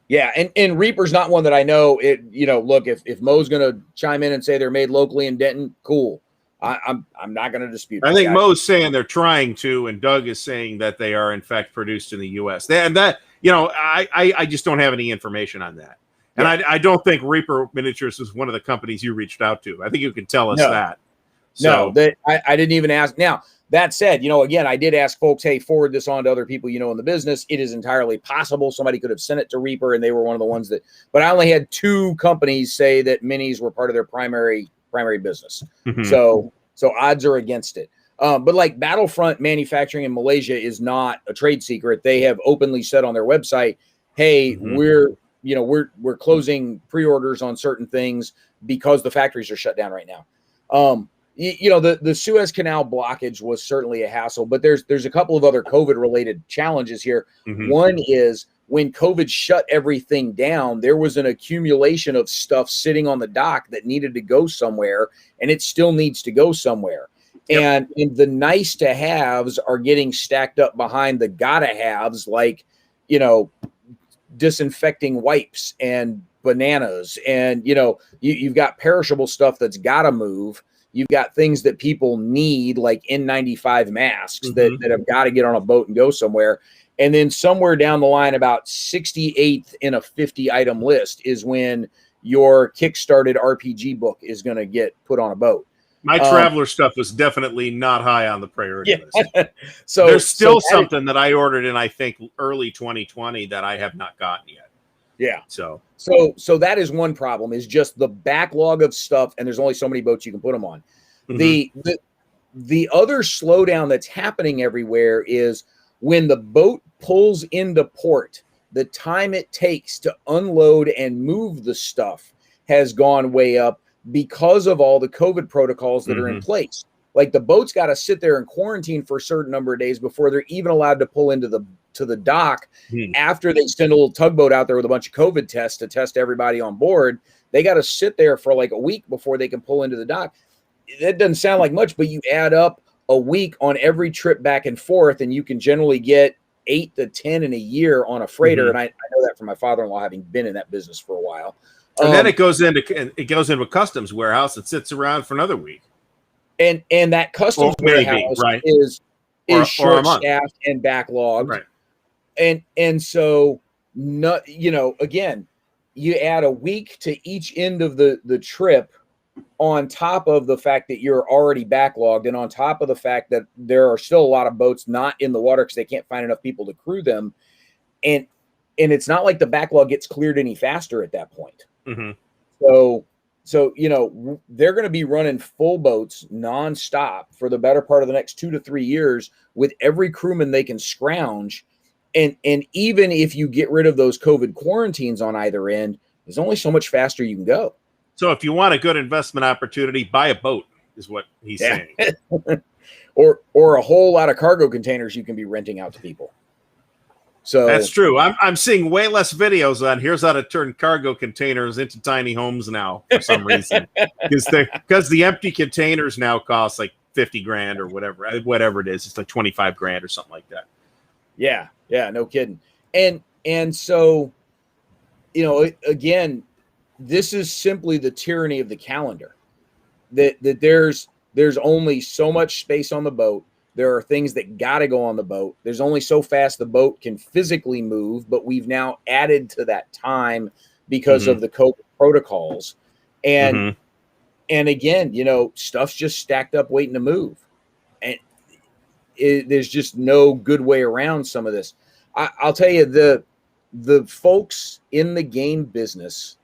Yeah, and Reaper's not one that I know. Look, if Mo's going to chime in and say they're made locally in Denton, cool. I'm not going to dispute that. I think Mo's saying they're trying to, and Doug is saying that they are in fact produced in the U.S. I just don't have any information on that, and I don't think Reaper Miniatures was one of the companies you reached out to. I think you can tell us that. So, no, I didn't even ask. Now that said, again, I did ask folks, hey, forward this on to other people in the business. It is entirely possible somebody could have sent it to Reaper, and they were one of the ones that. But I only had 2 companies say that minis were part of their primary business. So odds are against it. But like Battlefront manufacturing in Malaysia is not a trade secret. They have openly said on their website, hey, we're closing pre-orders on certain things because the factories are shut down right now. The Suez Canal blockage was certainly a hassle, but there's a couple of other COVID related challenges here. One is when COVID shut everything down, there was an accumulation of stuff sitting on the dock that needed to go somewhere, and it still needs to go somewhere. Yep. And the nice to haves are getting stacked up behind the gotta haves, like, disinfecting wipes and bananas. And, you've got perishable stuff that's got to move. You've got things that people need, like N95 masks that have got to get on a boat and go somewhere. And then somewhere down the line, about 68th in a 50 item list is when your Kickstarted RPG book is going to get put on a boat. My Traveler stuff was definitely not high on the priority list. So there's still something that I ordered in, I think, early 2020 that I have not gotten yet. Yeah. So that is one problem, is just the backlog of stuff, and there's only so many boats you can put them on. The other slowdown that's happening everywhere is when the boat pulls into port, the time it takes to unload and move the stuff has gone way up because of all the COVID protocols that are in place. Like, the boat's got to sit there and quarantine for a certain number of days before they're even allowed to pull into the dock. After they send a little tugboat out there with a bunch of COVID tests to test everybody on board, they got to sit there for like a week before they can pull into the dock. That doesn't sound like much, but you add up a week on every trip back and forth, and you can generally get 8 to 10 in a year on a freighter. And I know that from my father-in-law, having been in that business for a while. And then it goes into a customs warehouse that sits around for another week. And that customs warehouse is short-staffed and backlogged. Right. And so, again, you add a week to each end of the trip, on top of the fact that you're already backlogged, and on top of the fact that there are still a lot of boats not in the water because they can't find enough people to crew them. And it's not like the backlog gets cleared any faster at that point. So they're going to be running full boats nonstop for the better part of the next 2 to 3 years with every crewman they can scrounge. And even if you get rid of those COVID quarantines on either end, there's only so much faster you can go. So if you want a good investment opportunity, buy a boat, is what he's saying. or a whole lot of cargo containers you can be renting out to people. So that's true. I'm seeing way less videos on here's how to turn cargo containers into tiny homes now for some reason, because the empty containers now cost like 50 grand or whatever it is. It's like 25 grand or something like that. Yeah, no kidding. And so, again, this is simply the tyranny of the calendar. That there's only so much space on the boat. There are things that got to go on the boat. There's only so fast the boat can physically move, but we've now added to that time because of the COVID protocols. And again, stuff's just stacked up waiting to move. And there's just no good way around some of this. I'll tell you, the folks in the game business,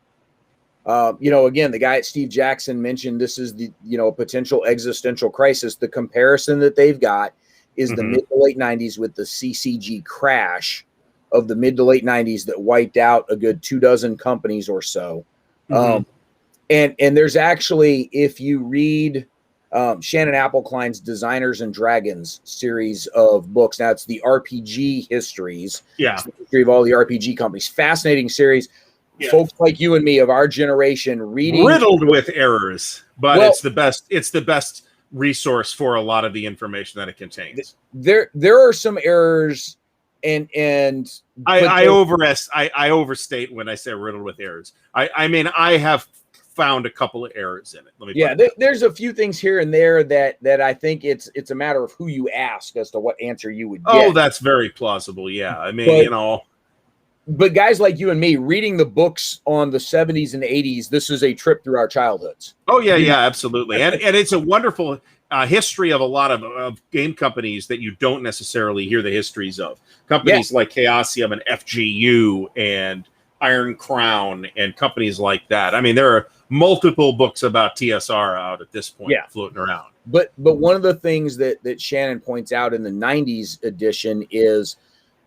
again, the guy at Steve Jackson mentioned this is the, potential existential crisis. The comparison that they've got is the mid to late 90s with the CCG crash of the mid to late 90s that wiped out a good 24 companies or so. And there's actually, if you read Shannon Appleklein's Designers and Dragons series of books, now it's the RPG histories. Yeah. It's the history of all the RPG companies. Fascinating series. Yeah. Folks like you and me of our generation reading, riddled with errors, but it's the best resource for a lot of the information that it contains. There are some errors, and I overstate when I say riddled with errors. I mean, I have found a couple of errors in it. There's a few things here and there that I think it's a matter of who you ask as to what answer you would get. Oh, that's very plausible. Yeah, I mean, But guys like you and me reading the books on the 70s and 80s, this is a trip through our childhoods. Oh, yeah, absolutely. And it's a wonderful history of a lot of game companies that you don't necessarily hear the histories of. Companies like Chaosium and FGU and Iron Crown and companies like that. I mean, there are multiple books about TSR out at this point floating around. But one of the things that Shannon points out in the 90s edition is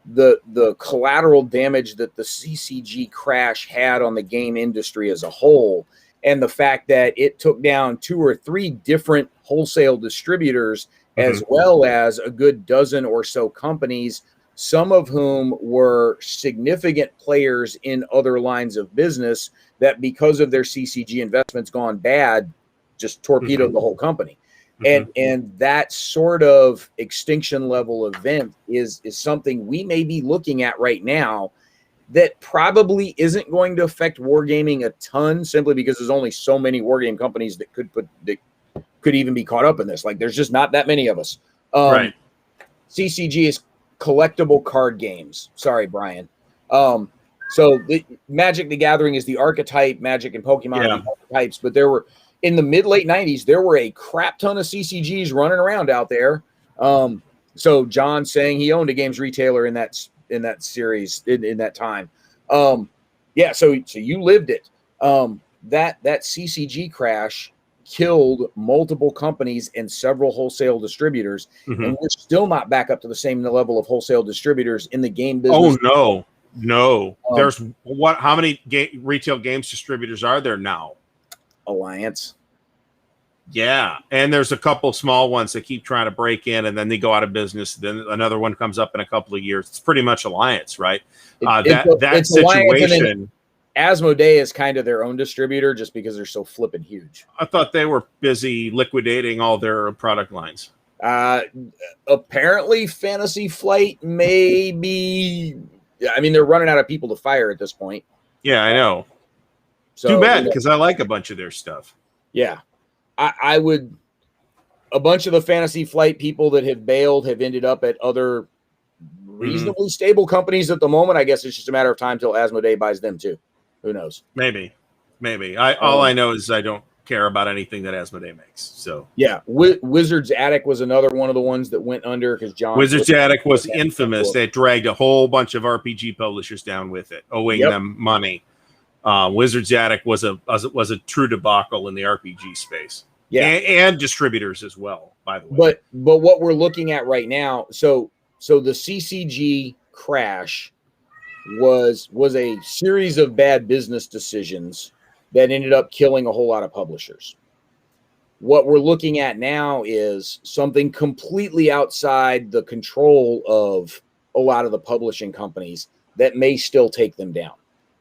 the collateral damage that the CCG crash had on the game industry as a whole, and the fact that it took down 2 or 3 different wholesale distributors, as well as a good dozen or so companies, some of whom were significant players in other lines of business that, because of their CCG investments gone bad, just torpedoed the whole company. And that sort of extinction level event is something we may be looking at right now. that probably isn't going to affect wargaming a ton, simply because there's only so many wargame companies that could even be caught up in this. Like, there's just not that many of us. Right. CCG is collectible card games. Sorry, Brian. So Magic the Gathering is the archetype, Magic and Pokemon are the archetypes, but there were, in the mid-late 90s, there were a crap ton of CCGs running around out there. So John saying he owned a games retailer in that series in that time. So you lived it. That CCG crash killed multiple companies and several wholesale distributors, and we're still not back up to the same level of wholesale distributors in the game business. Oh no. There's how many retail games distributors are there now? Alliance. Yeah, and there's a couple small ones that keep trying to break in, and then they go out of business. Then another one comes up in a couple of years. It's pretty much Alliance, right? That situation. Asmodee is kind of their own distributor just because they're so flippin' huge. I thought they were busy liquidating all their product lines. Apparently, Fantasy Flight maybe. I mean, they're running out of people to fire at this point. Yeah, I know. So, too bad, because I like a bunch of their stuff. Yeah. I would. A bunch of the Fantasy Flight people that have bailed have ended up at other reasonably stable companies at the moment. I guess it's just a matter of time till Asmodee buys them too. Who knows? Maybe. All I know is I don't care about anything that Asmodee makes. So yeah, Wizard's Attic was another one of the ones that went under because John. Wizard's Attic was infamous. They dragged a whole bunch of RPG publishers down with it, owing them money. Wizard's Attic was a true debacle in the RPG space. Yeah, and distributors as well. By the way, but what we're looking at right now, so the CCG crash was a series of bad business decisions that ended up killing a whole lot of publishers. What we're looking at now is something completely outside the control of a lot of the publishing companies that may still take them down.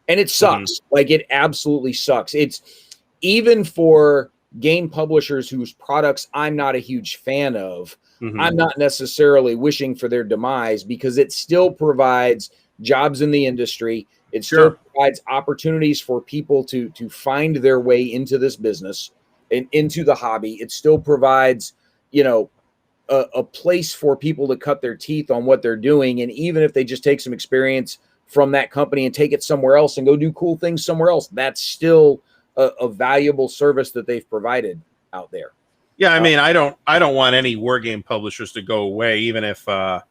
And it sucks. Like, it absolutely sucks. It's even for game publishers whose products I'm not a huge fan of. I'm not necessarily wishing for their demise, because it still provides jobs in the industry. It still provides opportunities for people to find their way into this business and into the hobby. It still provides, a place for people to cut their teeth on what they're doing. And even if they just take some experience from that company and take it somewhere else and go do cool things somewhere else, that's still a valuable service that they've provided out there. Yeah, I mean, I don't want any wargame publishers to go away, even if I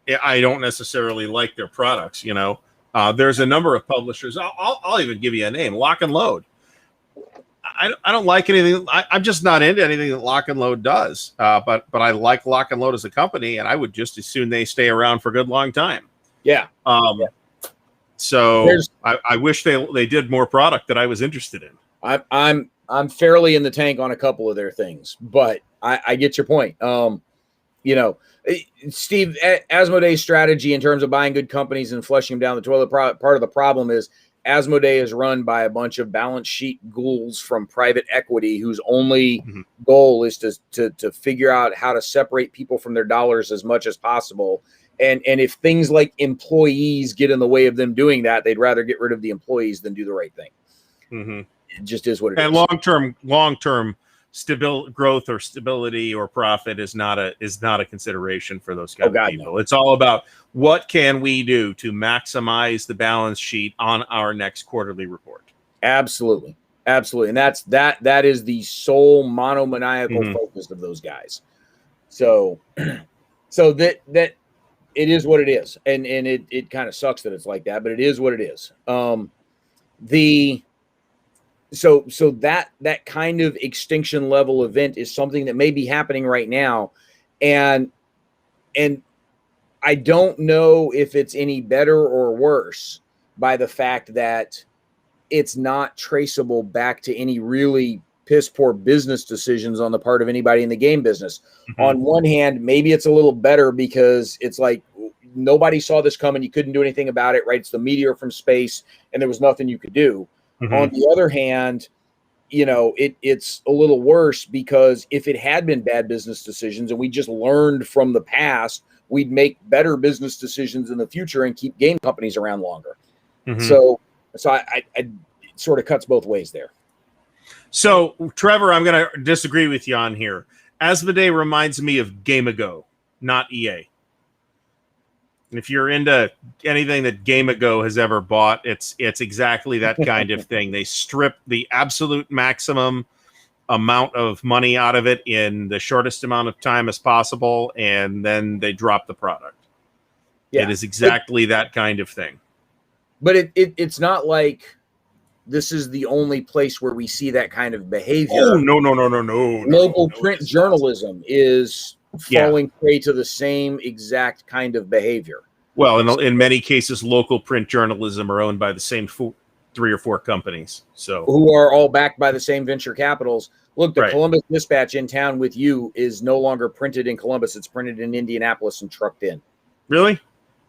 don't necessarily like their products. There's a number of publishers. I'll even give you a name: Lock and Load. I don't like anything. I'm just not into anything that Lock and Load does. But I like Lock and Load as a company, and I would just as soon they stay around for a good long time. Yeah. So I wish they did more product that I was interested in. I'm fairly in the tank on a couple of their things, but I get your point. Steve, Asmodee's strategy in terms of buying good companies and flushing them down the toilet, part of the problem is Asmodee is run by a bunch of balance sheet ghouls from private equity whose only goal is to figure out how to separate people from their dollars as much as possible. And if things like employees get in the way of them doing that, they'd rather get rid of the employees than do the right thing. It just is what it is. And long-term growth or stability or profit is not a consideration for those kind of people. No. It's all about what can we do to maximize the balance sheet on our next quarterly report. Absolutely. And that is the sole monomaniacal focus of those guys. So that it is what it is, and it kind of sucks that it's like that, but it is what it is. So that kind of extinction level event is something that may be happening right now, and I don't know if it's any better or worse by the fact that it's not traceable back to any really piss poor business decisions on the part of anybody in the game business. On one hand, maybe it's a little better because it's like nobody saw this coming. You couldn't do anything about it, right? It's the meteor from space, and there was nothing you could do. On the other hand, it's a little worse because if it had been bad business decisions and we just learned from the past we'd make better business decisions in the future and keep game companies around longer. Mhm. So I it sort of cuts both ways there. So, Trevor, I'm going to disagree with you on here. Asmodee reminds me of Game Ago, not EA. If you're into anything that Game Ago has ever bought, it's exactly that kind of thing. They strip the absolute maximum amount of money out of it in the shortest amount of time as possible, and then they drop the product. Yeah, it is exactly that kind of thing. But it's not like this is the only place where we see that kind of behavior. Oh, no. Local print journalism is falling prey to the same exact kind of behavior. Well, in many cases, local print journalism are owned by the same 3 or 4 companies, so who are all backed by the same venture capitals. Look, the Columbus Dispatch in town with you is no longer printed in Columbus; it's printed in Indianapolis and trucked in. Really?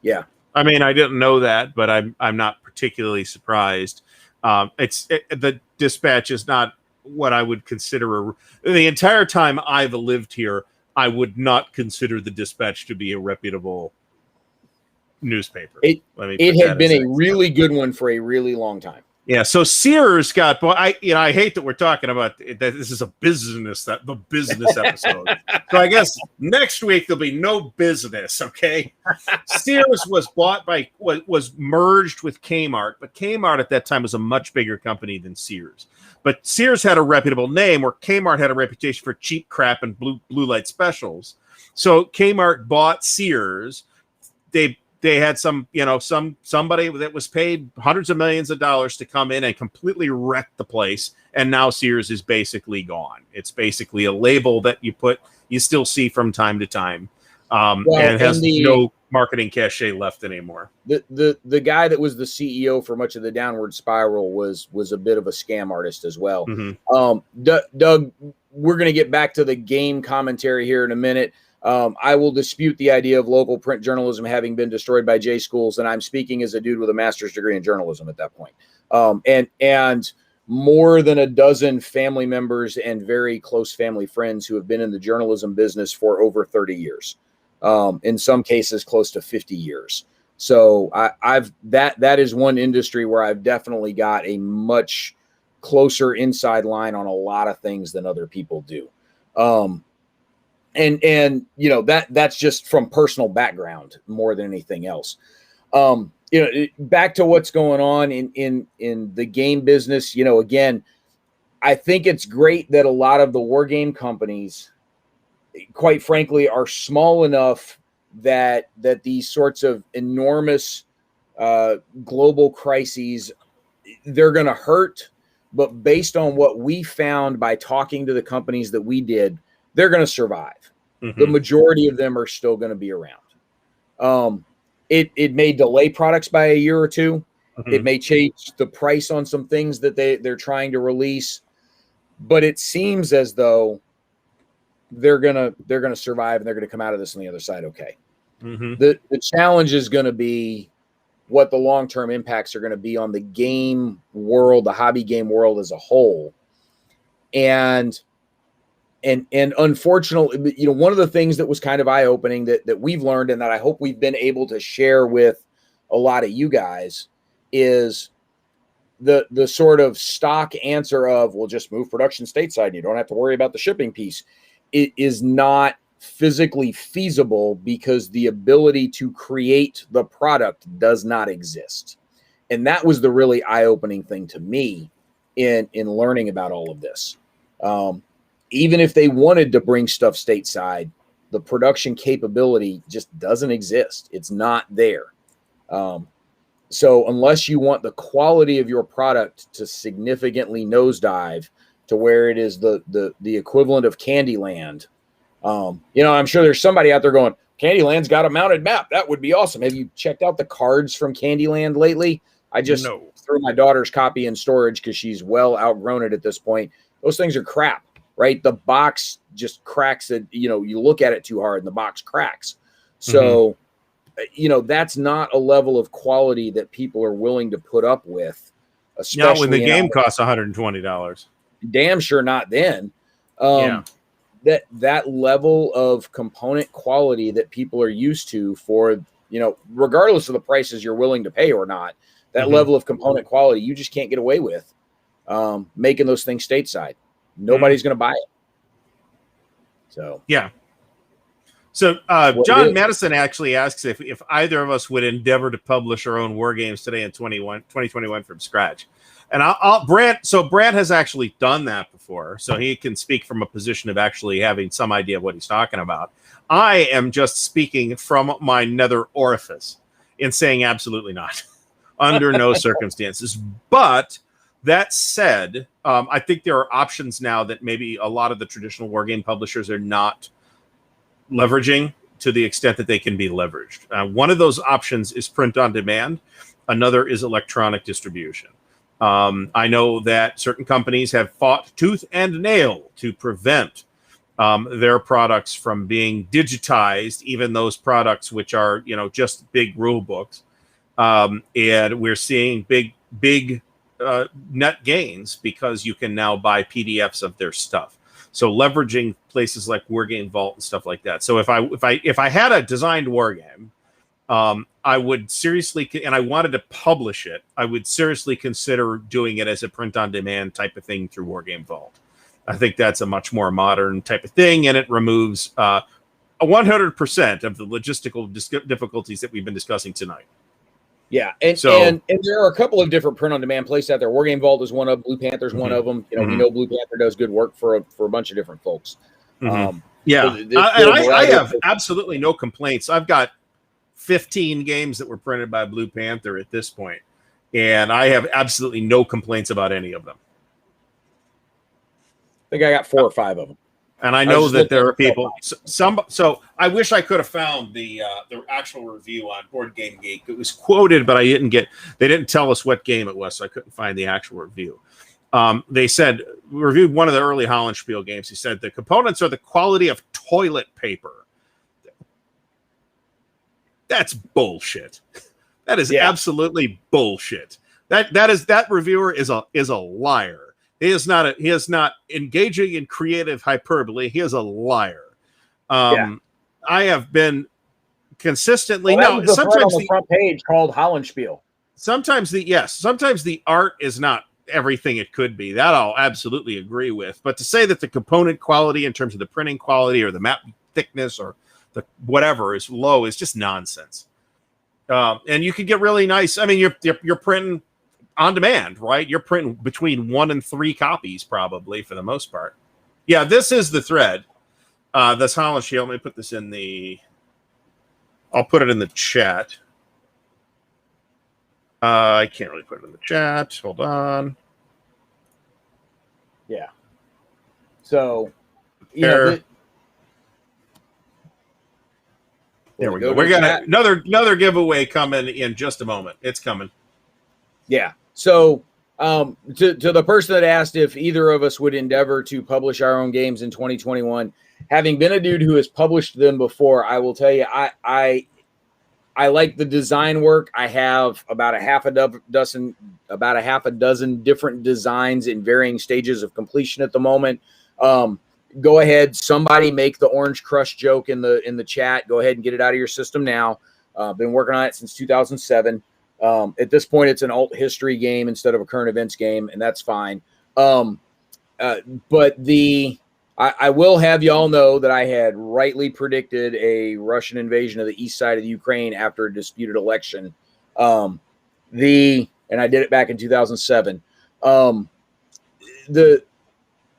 Yeah. I mean, I didn't know that, but I'm not particularly surprised. The Dispatch is not what I would consider the entire time I've lived here. I would not consider the Dispatch to be a reputable newspaper. It had been a really good one for a really long time. Yeah, so Sears got. Well, I hate that we're talking about that. This is the business episode. So I guess next week there'll be no business. Okay, Sears was merged with Kmart, but Kmart at that time was a much bigger company than Sears. But Sears had a reputable name, where Kmart had a reputation for cheap crap and blue light specials. So Kmart bought Sears. They had somebody that was paid hundreds of millions of dollars to come in and completely wreck the place. And now Sears is basically gone. It's basically a label that you still see from time to time. And has no marketing cachet left anymore. The guy that was the CEO for much of the downward spiral was a bit of a scam artist as well. Mm-hmm. Doug, we're going to get back to the game commentary here in a minute. I will dispute the idea of local print journalism having been destroyed by J schools, and I'm speaking as a dude with a master's degree in journalism at that point. And more than a dozen family members and very close family friends who have been in the journalism business for over 30 years. In some cases, close to 50 years. So that is one industry where I've definitely got a much closer inside line on a lot of things than other people do. And that's just from personal background more than anything else. Back to what's going on in the game business. Again, I think it's great that a lot of the war game companies, quite frankly, are small enough that these sorts of enormous global crises, they're going to hurt. But based on what we found by talking to the companies that we did, they're going to survive. Mm-hmm. The majority of them are still going to be around. It may delay products by a year or two. Mm-hmm. It may change the price on some things that they're trying to release, but it seems as though they're gonna survive and they're gonna come out of this on the other side okay. Mm-hmm. The challenge is going to be what the long-term impacts are going to be on the game world, the hobby game world as a whole, and unfortunately, one of the things that was kind of eye-opening that we've learned and that I hope we've been able to share with a lot of you guys is the sort of stock answer of, well, just move production stateside and you don't have to worry about the shipping piece. It is not physically feasible because the ability to create the product does not exist. And that was the really eye-opening thing to me in learning about all of this. Even if they wanted to bring stuff stateside, the production capability just doesn't exist. It's not there. So unless you want the quality of your product to significantly nosedive to where it is the equivalent of Candyland, I'm sure there's somebody out there going, Candyland's got a mounted map. That would be awesome. Have you checked out the cards from Candyland lately? I just threw my daughter's copy in storage because she's well outgrown it at this point. Those things are crap. Right? The box just cracks it. You look at it too hard and the box cracks. So, that's not a level of quality that people are willing to put up with. Especially not when the game costs $120. Damn sure not then. that level of component quality that people are used to for, regardless of the prices you're willing to pay or not, that level of component quality, you just can't get away with making those things stateside. Nobody's going to buy it. So, yeah. So John Madison actually asks if either of us would endeavor to publish our own war games today in 2021 from scratch. And Brad has actually done that before, so he can speak from a position of actually having some idea of what he's talking about. I am just speaking from my nether orifice in saying absolutely not, under no circumstances. But that said, I think there are options now that maybe a lot of the traditional war game publishers are not leveraging to the extent that they can be leveraged. One of those options is print on demand. Another is electronic distribution. I know that certain companies have fought tooth and nail to prevent their products from being digitized, even those products which are, just big rule books. And we're seeing big net gains because you can now buy PDFs of their stuff. So leveraging places like Wargame Vault and stuff like that. So if I had a designed war game, I would seriously, and I wanted to publish it, I would seriously consider doing it as a print-on-demand type of thing through Wargame Vault. I think that's a much more modern type of thing, and it removes 100% of the logistical difficulties that we've been discussing tonight. Yeah, and there are a couple of different print-on-demand places out there. Wargame Vault is one of Blue Panther's one of them. We know Blue Panther does good work for a bunch of different folks. I have absolutely no complaints. I've got 15 games that were printed by Blue Panther at this point, and I have absolutely no complaints about any of them. I think I got 4 or 5 of them. And I know that there are people. So I wish I could have found the actual review on Board Game Geek. It was quoted, but they didn't tell us what game it was, so I couldn't find the actual review. They said, reviewed one of the early Hollandspiel games. He said the components are the quality of toilet paper. That's bullshit. That is absolutely bullshit. That reviewer is a liar. He is not engaging in creative hyperbole. He is a liar. I have been consistently sometimes on the front page called Hollandspiel. Sometimes the art is not everything it could be. That I'll absolutely agree with. But to say that the component quality in terms of the printing quality or the map thickness or the whatever is low is just nonsense. And you can get really nice. I mean, you're printing on demand, right? You're printing between 1 and 3 copies probably for the most part. Yeah, this is the thread. This Hollandspiel. Let me put this I'll put it in the chat. I can't really put it in the chat. Hold on. Yeah. So, there we go. We're gonna another giveaway coming in just a moment. It's coming. Yeah. So, to the person that asked if either of us would endeavor to publish our own games in 2021, having been a dude who has published them before, I will tell you, I like the design work. I have about a half a dozen different designs in varying stages of completion at the moment. Go ahead, somebody make the Orange Crush joke in the chat. Go ahead and get it out of your system now. Been working on it since 2007. At this point, it's an alt history game instead of a current events game, and that's fine. But I will have y'all know that I had rightly predicted a Russian invasion of the east side of the Ukraine after a disputed election. And I did it back in 2007.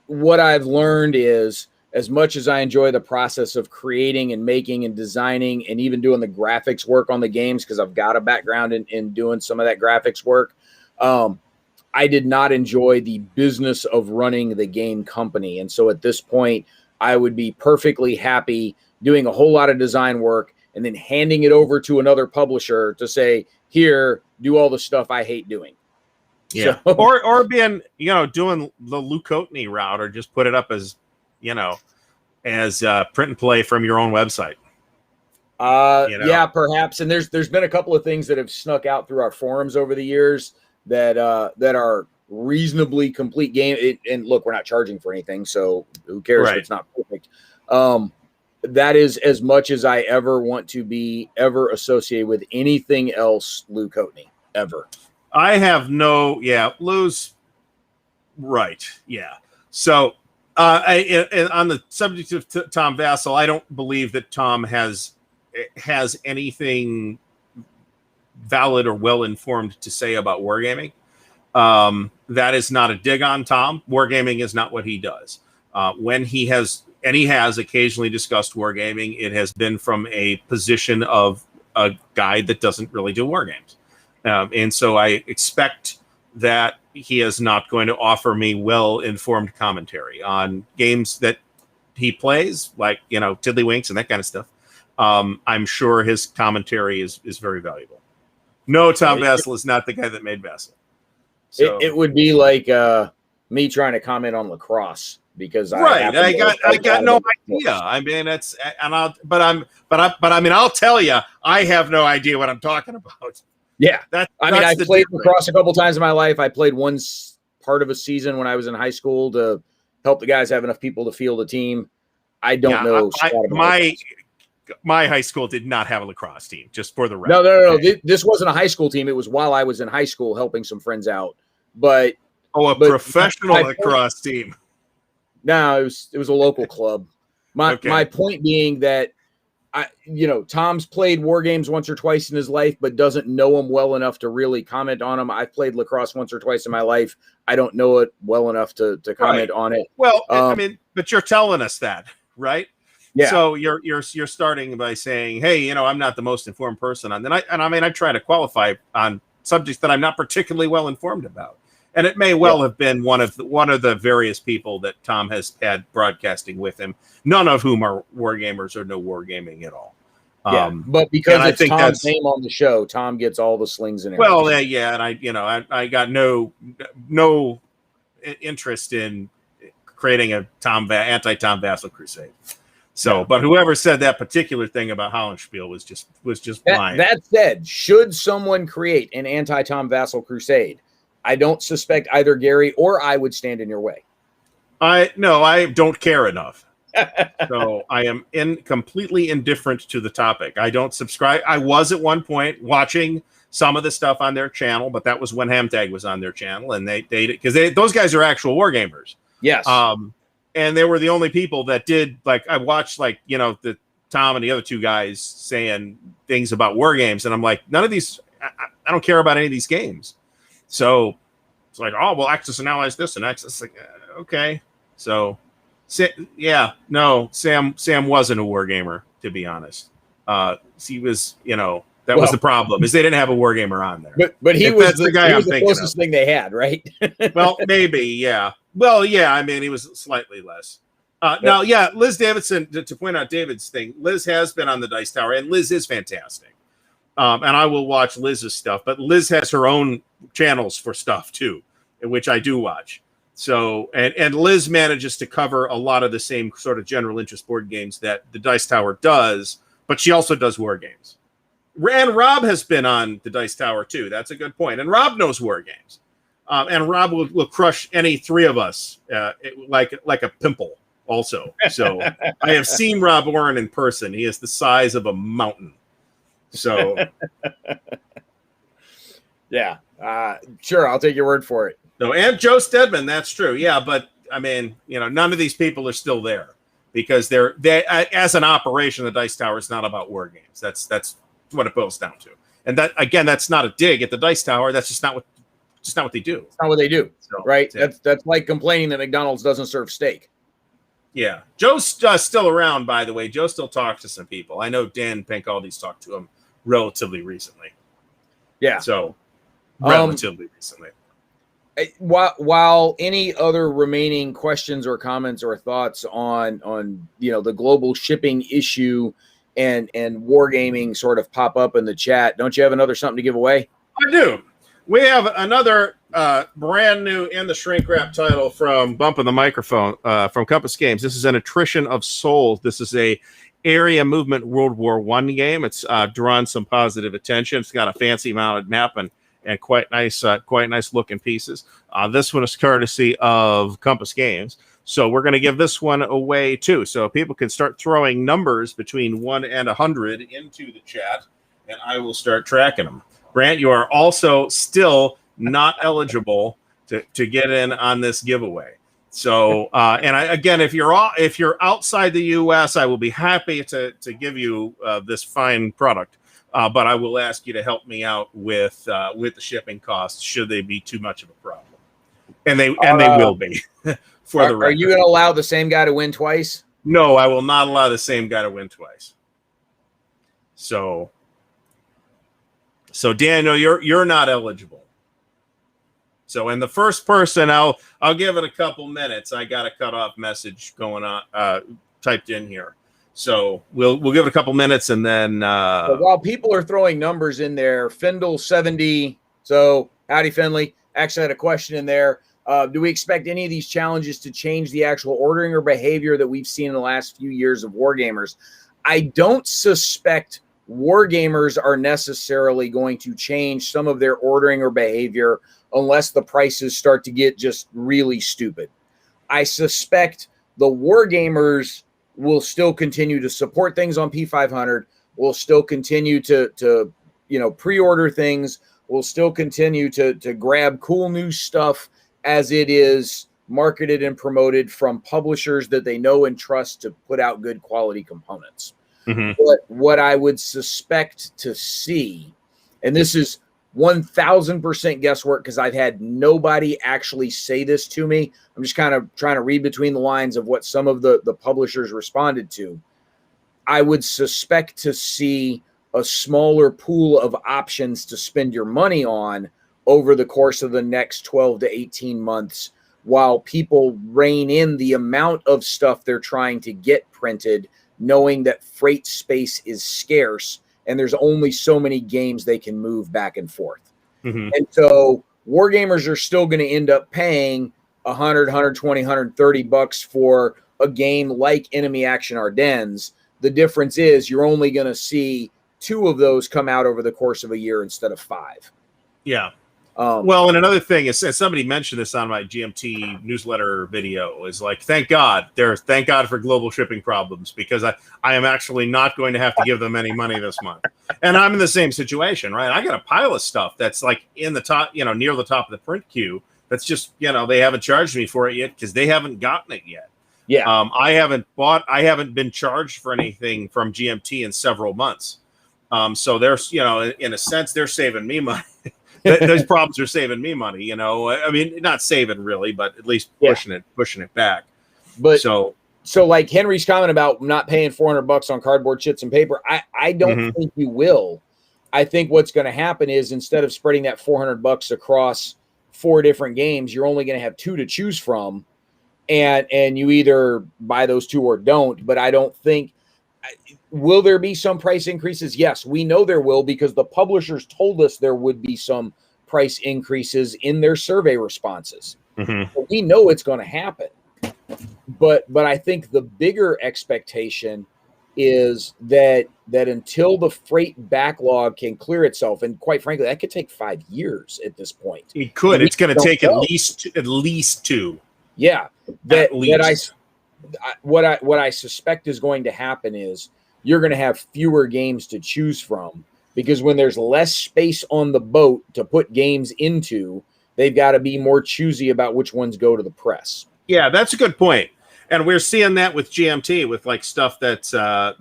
What I've learned is, as much as I enjoy the process of creating and making and designing and even doing the graphics work on the games, because I've got a background in doing some of that graphics work, I did not enjoy the business of running the game company. And so at this point, I would be perfectly happy doing a whole lot of design work and then handing it over to another publisher to say, here, do all the stuff I hate doing. Yeah. So, or being, doing the Luke Coatney route, or just put it up as, print and play from your own website. Yeah, perhaps. And there's been a couple of things that have snuck out through our forums over the years that are reasonably complete game. And look, we're not charging for anything, so who cares if it's not perfect. perfect. That is as much as I ever want to be ever associated with anything else Lou Coatney, ever. I have Lou's right. Yeah. So on the subject of Tom Vassell, I don't believe that Tom has anything valid or well-informed to say about wargaming. That is not a dig on Tom. Wargaming is not what he does. When he has occasionally discussed wargaming, it has been from a position of a guy that doesn't really do wargames. And so I expect that he is not going to offer me well-informed commentary on games that he plays, like, Tiddlywinks and that kind of stuff. I'm sure his commentary is very valuable. No, Tom Vassell is not the guy that made Vassell. So, it would be like me trying to comment on lacrosse because I got no idea. I mean, I'll tell you, I have no idea what I'm talking about. Yeah, I played lacrosse a couple times in my life. I played one part of a season when I was in high school to help the guys have enough people to field a team. I don't know. My high school did not have a lacrosse team, just for the record. No. This wasn't a high school team. It was while I was in high school helping some friends out. But professional lacrosse team. No, it was a local club. My point being that Tom's played war games once or twice in his life, but doesn't know them well enough to really comment on them. I've played lacrosse once or twice in my life. I don't know it well enough to comment on it. Well, but you're telling us that, right? Yeah. So you're starting by saying, hey, I'm not the most informed person on that. I try to qualify on subjects that I'm not particularly well informed about. And it may well have been one of the various people that Tom has had broadcasting with him, none of whom are wargamers or know wargaming at all. But because it's Tom's name on the show, Tom gets all the slings and everything. Well, and I got no interest in creating a anti-Tom Vassell crusade. So, but whoever said that particular thing about Hollenspiel was just blind. That said, should someone create an anti-Tom Vassell crusade, I don't suspect either Gary or I would stand in your way. I don't care enough. So I am completely indifferent to the topic. I don't subscribe. I was at one point watching some of the stuff on their channel, but that was when Hamtag was on their channel, and those guys are actual wargamers. Yes. And they were the only people that did, I watched the Tom and the other two guys saying things about war games, and I'm like, none of these. I don't care about any of these games. So it's like, oh, well, Axis and Allies this and Axis, okay. So Sam wasn't a war gamer, to be honest. He was, that was the problem, is they didn't have a war gamer on there. But he was the guy. He was the closest thing they had, right? Well, maybe, yeah. Well, yeah. He was slightly less. Now, Liz Davidson. To point out David's thing, Liz has been on the Dice Tower, and Liz is fantastic. And I will watch Liz's stuff, but Liz has her own channels for stuff too, in which I do watch. So, and Liz manages to cover a lot of the same sort of general interest board games that the Dice Tower does, but she also does war games. And Rob has been on the Dice Tower too. That's a good point. And Rob knows war games. And Rob will crush any three of us like a pimple also. So I have seen Rob Warren in person. He is the size of a mountain. So, yeah, sure. I'll take your word for it. No, and Joe Stedman. That's true. Yeah. But none of these people are still there because they as an operation, the Dice Tower is not about war games. That's what it boils down to. And that, again, that's not a dig at the Dice Tower. That's just not what they do. It's not what they do. So, right. That's like complaining that McDonald's doesn't serve steak. Yeah. Joe's still around, by the way. Joe still talks to some people. I know Dan Pankaldi's talked to him relatively recently. Yeah. So relatively recently. While any other remaining questions or comments or thoughts on the global shipping issue and wargaming sort of pop up in the chat, don't you have another something to give away? I do. We have another brand new in the shrink wrap title from Bumping the Microphone from Compass Games. This is an Attrition of Souls. This is a area movement World War I game. It's drawn some positive attention. It's got a fancy mounted map and quite nice looking pieces. This one is courtesy of Compass Games. So we're going to give this one away too. So people can start throwing numbers between 1 and 100 into the chat, and I will start tracking them. Grant, you are also still not eligible to get in on this giveaway. So, again, if you're outside the U.S., I will be happy to give you this fine product. But I will ask you to help me out with the shipping costs should they be too much of a problem, and they will be. For the record. Are you going to allow the same guy to win twice? No, I will not allow the same guy to win twice. So Daniel, you're not eligible. So, and the first person, I'll give it a couple minutes. I got a cutoff message going on, typed in here. So we'll give it a couple minutes, and then while people are throwing numbers in there, Findle 70. So howdy, Finley. Actually had a question in there. Do we expect any of these challenges to change the actual ordering or behavior that we've seen in the last few years of Wargamers? I don't suspect Wargamers are necessarily going to change some of their ordering or behavior unless the prices start to get just really stupid. I suspect the Wargamers will still continue to support things on P500, will still continue to pre-order things, will still continue to grab cool new stuff as it is marketed and promoted from publishers that they know and trust to put out good quality components. Mm-hmm. But what I would suspect to see, and this is 1000% guesswork because I've had nobody actually say this to me. I'm just kind of trying to read between the lines of what some of the publishers responded to. I would suspect to see a smaller pool of options to spend your money on over the course of the next 12 to 18 months while people rein in the amount of stuff they're trying to get printed, knowing that freight space is scarce and there's only so many games they can move back and forth. Mm-hmm. And so Wargamers are still going to end up paying 100, 120, 130 bucks for a game like Enemy Action Ardennes. The difference is you're only going to see 2 of those come out over the course of a year instead of 5. Yeah. Well, and another thing is, somebody mentioned this on my GMT newsletter video, is like, thank God for global shipping problems, because I am actually not going to have to give them any money this month. And I'm in the same situation, right? I got a pile of stuff that's like in the top, near the top of the print queue. That's just, they haven't charged me for it yet because they haven't gotten it yet. Yeah. I haven't been charged for anything from GMT in several months. So there's, in a sense, they're saving me money. Those problems are saving me money, I mean, not saving really, but at least pushing it back. But so like Henry's comment about not paying $400 on cardboard, chits, and paper, I don't think you will. I think what's going to happen is instead of spreading that $400 across 4 different games, you're only going to have 2 to choose from, and you either buy those 2 or don't. But I don't think. Will there be some price increases? Yes, we know there will, because the publishers told us there would be some price increases in their survey responses. Mm-hmm. So we know it's going to happen. But I think the bigger expectation is that until the freight backlog can clear itself, and quite frankly, that could take 5 years at this point. It could. It's going to take at least 2. Yeah, what I suspect is going to happen is you're going to have fewer games to choose from, because when there's less space on the boat to put games into, they've got to be more choosy about which ones go to the press. Yeah, that's a good point. And we're seeing that with GMT, with like stuff that's at,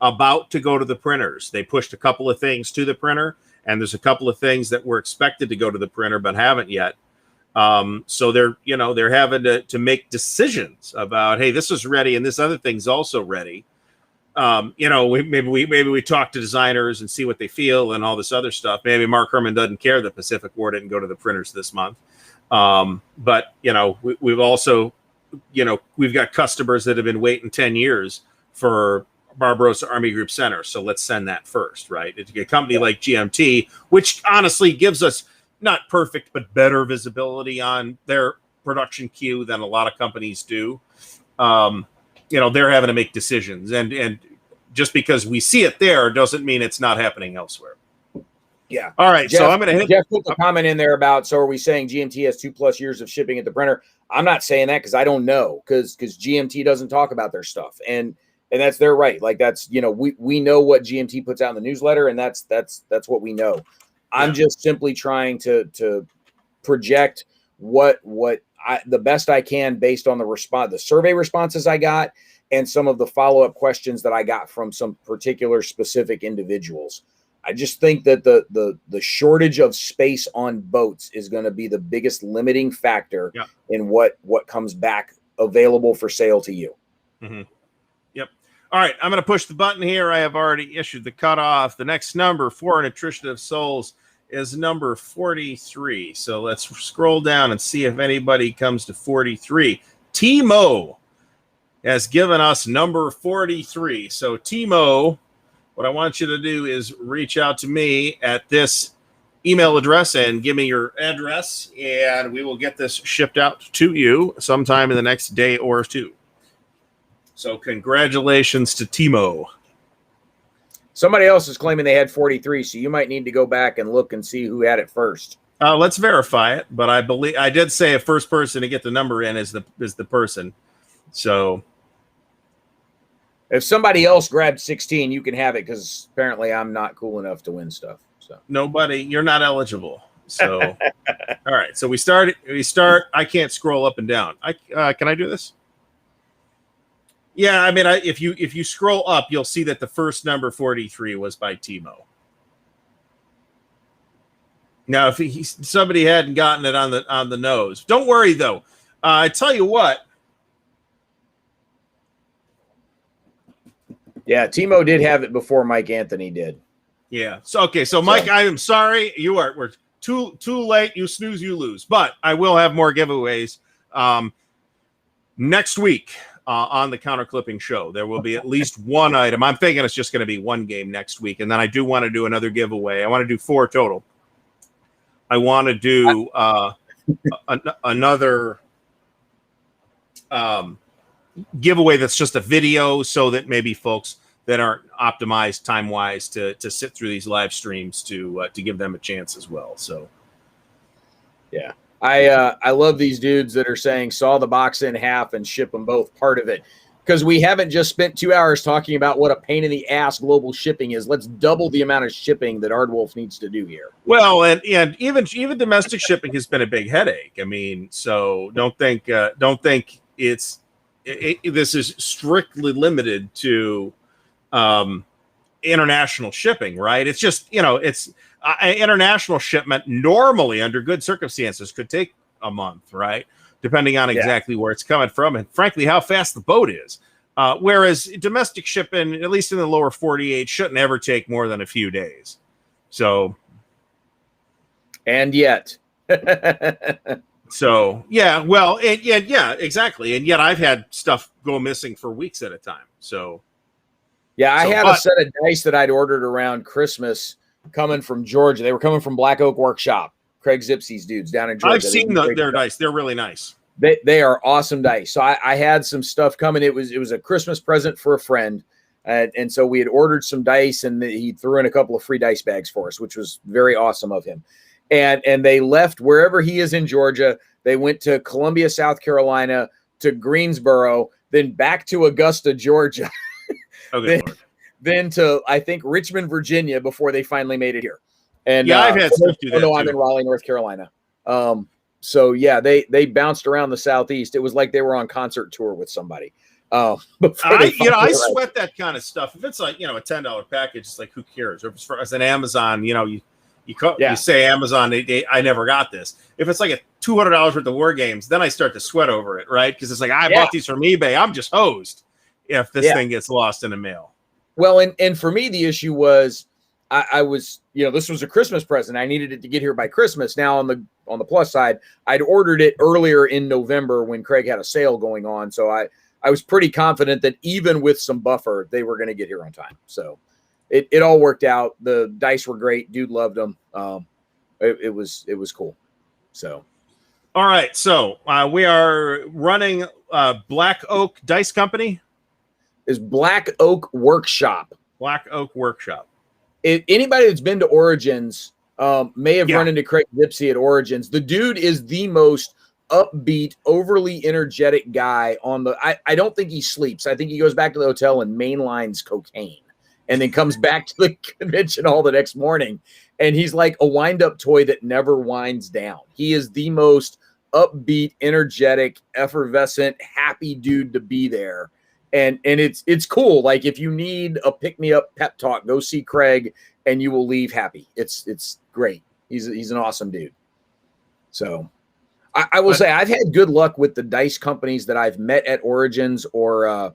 about to go to the printers. They pushed a couple of things to the printer, and there's a couple of things that were expected to go to the printer but haven't yet. So they're having to make decisions about, hey, this is ready and this other thing's also ready. Maybe we talk to designers and see what they feel and all this other stuff. Maybe Mark Herman doesn't care that Pacific War didn't go to the printers this month. But we've also, we've got customers that have been waiting 10 years for Barbarossa Army Group Center. So let's send that first, right? It's a company like GMT, which honestly gives us not perfect, but better visibility on their production queue than a lot of companies do. They're having to make decisions, and just because we see it there doesn't mean it's not happening elsewhere. Yeah. All right. Jeff, So I'm going to hit. Jeff put the comment in there about, so are we saying GMT has 2+ years of shipping at the printer? I'm not saying that because I don't know, because GMT doesn't talk about their stuff. And that's their right. Like that's, we know what GMT puts out in the newsletter, and that's what we know. I'm just simply trying to project what the best I can based on the survey responses I got, and some of the follow-up questions that I got from some particular specific individuals. I just think that the shortage of space on boats is going to be the biggest limiting factor in what comes back available for sale to you. Mm-hmm. Yep. All right. I'm going to push the button here. I have already issued the cutoff. The next number for Nutrition of Souls is number 43. So let's scroll down and see if anybody comes to 43. Timo has given us number 43. So Timo, what I want you to do is reach out to me at this email address and give me your address, and we will get this shipped out to you sometime in the next day or two. So congratulations to Timo. Somebody else is claiming they had 43, so you might need to go back and look and see who had it first. Let's verify it, but I believe I did say a first person to get the number in is the person. So if somebody else grabbed 16, you can have it, because apparently I'm not cool enough to win stuff. So nobody, you're not eligible. So all right, so we start. I can't scroll up and down. Can I do this? Yeah, I mean, if you scroll up, you'll see that the first number 43 was by Timo. Now, if somebody hadn't gotten it on the nose, don't worry though. I tell you what. Yeah, Timo did have it before Mike Anthony did. Yeah. So okay. So Mike, I am sorry. We're too late. You snooze, you lose. But I will have more giveaways next week on the Counter Clipping Show. There will be at least one item. I'm thinking it's just going to be one game next week, and then I do want to do another giveaway. I want to do 4 total. I want to do another giveaway that's just a video, so that maybe folks that aren't optimized time-wise to sit through these live streams to give them a chance as well. So, yeah, I love these dudes that are saying saw the box in half and ship them both, part of it, because we haven't just spent 2 hours talking about what a pain in the ass global shipping is. Let's double the amount of shipping that Ardwulf needs to do here. Well, and even domestic shipping has been a big headache. I mean, so don't think this is strictly limited to international shipping, right? It's just, it's international shipment normally under good circumstances could take a month, right? Depending on exactly where it's coming from and frankly how fast the boat is. Whereas domestic shipping, at least in the lower 48, shouldn't ever take more than a few days. So, and yet. So, yeah, well, yeah, exactly. And yet I've had stuff go missing for weeks at a time. So, yeah, I had a set of dice that I'd ordered around Christmas coming from Georgia. They were coming from Black Oak Workshop, Craig Zipsy's dudes down in Georgia. I've seen their dice. They're really nice. They are awesome dice. So I had some stuff coming. It was a Christmas present for a friend. And so we had ordered some dice, and he threw in a couple of free dice bags for us, which was very awesome of him. And they left wherever he is in Georgia. They went to Columbia, South Carolina, to Greensboro, then back to Augusta, Georgia. Okay. then to, I think, Richmond, Virginia, before they finally made it here. And yeah, I've had stuff do that. No, I'm in Raleigh, North Carolina. So yeah, they bounced around the Southeast. It was like they were on concert tour with somebody. I sweat that kind of stuff. If it's like, a $10 package, it's like, who cares? Or if it's as an Amazon, you say Amazon, I never got this. If it's like a $200 worth of War Games, then I start to sweat over it, right? Because it's like, I bought these from eBay. I'm just hosed if this thing gets lost in the mail. Well, and for me, the issue was I was, this was a Christmas present. I needed it to get here by Christmas. Now on the plus side, I'd ordered it earlier in November when Craig had a sale going on. So I was pretty confident that even with some buffer, they were going to get here on time. So it all worked out. The dice were great. Dude loved them. It was cool. So. All right. So we are running Black Oak Dice Company. Is Black Oak Workshop. Black Oak Workshop. Anybody that's been to Origins May have run into Craig Dipsy at Origins. The dude is the most upbeat, overly energetic guy on the. I don't think he sleeps. I think he goes back to the hotel and mainlines cocaine, and then comes back to the convention hall the next morning. And he's like a wind-up toy that never winds down. He is the most upbeat, energetic, effervescent, happy dude to be there. And it's cool. Like, if you need a pick-me-up pep talk, go see Craig and you will leave happy. It's great. He's an awesome dude. So I will say I've had good luck with the dice companies that I've met at Origins or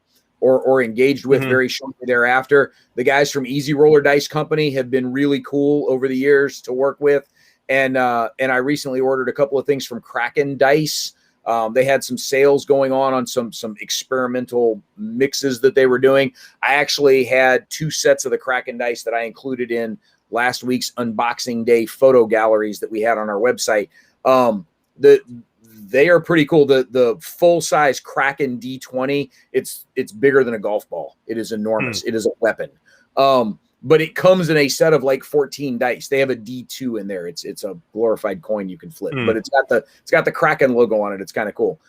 engaged with very shortly thereafter. The guys from Easy Roller Dice Company have been really cool over the years to work with. And I recently ordered a couple of things from Kraken Dice. They had some sales going on some experimental mixes that they were doing. I actually had 2 sets of the Kraken Dice that I included in last week's unboxing day photo galleries that we had on our website. They are pretty cool. The full size Kraken D20, it's bigger than a golf ball. It is enormous. It is a weapon. But it comes in a set of like 14 dice. They have a D2 in there. It's a glorified coin you can flip, but it's got the Kraken logo on it. It's kind of cool.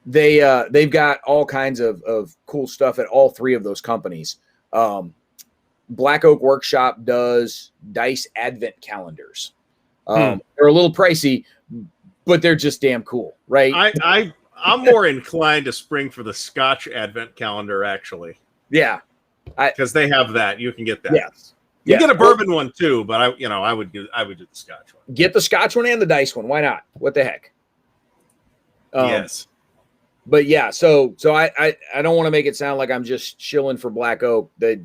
They've got all kinds of cool stuff at all 3 of those companies. Black Oak Workshop does dice advent calendars. They're a little pricey, but they're just damn cool, right? I'm more inclined to spring for the Scotch advent calendar, actually. Yeah. Because they have that. You can get that. Yes. You get a bourbon one too, but I would do the Scotch one. Get the Scotch one and the dice one. Why not? What the heck? Yes. But yeah, so I don't want to make it sound like I'm just shilling for Black Oak. They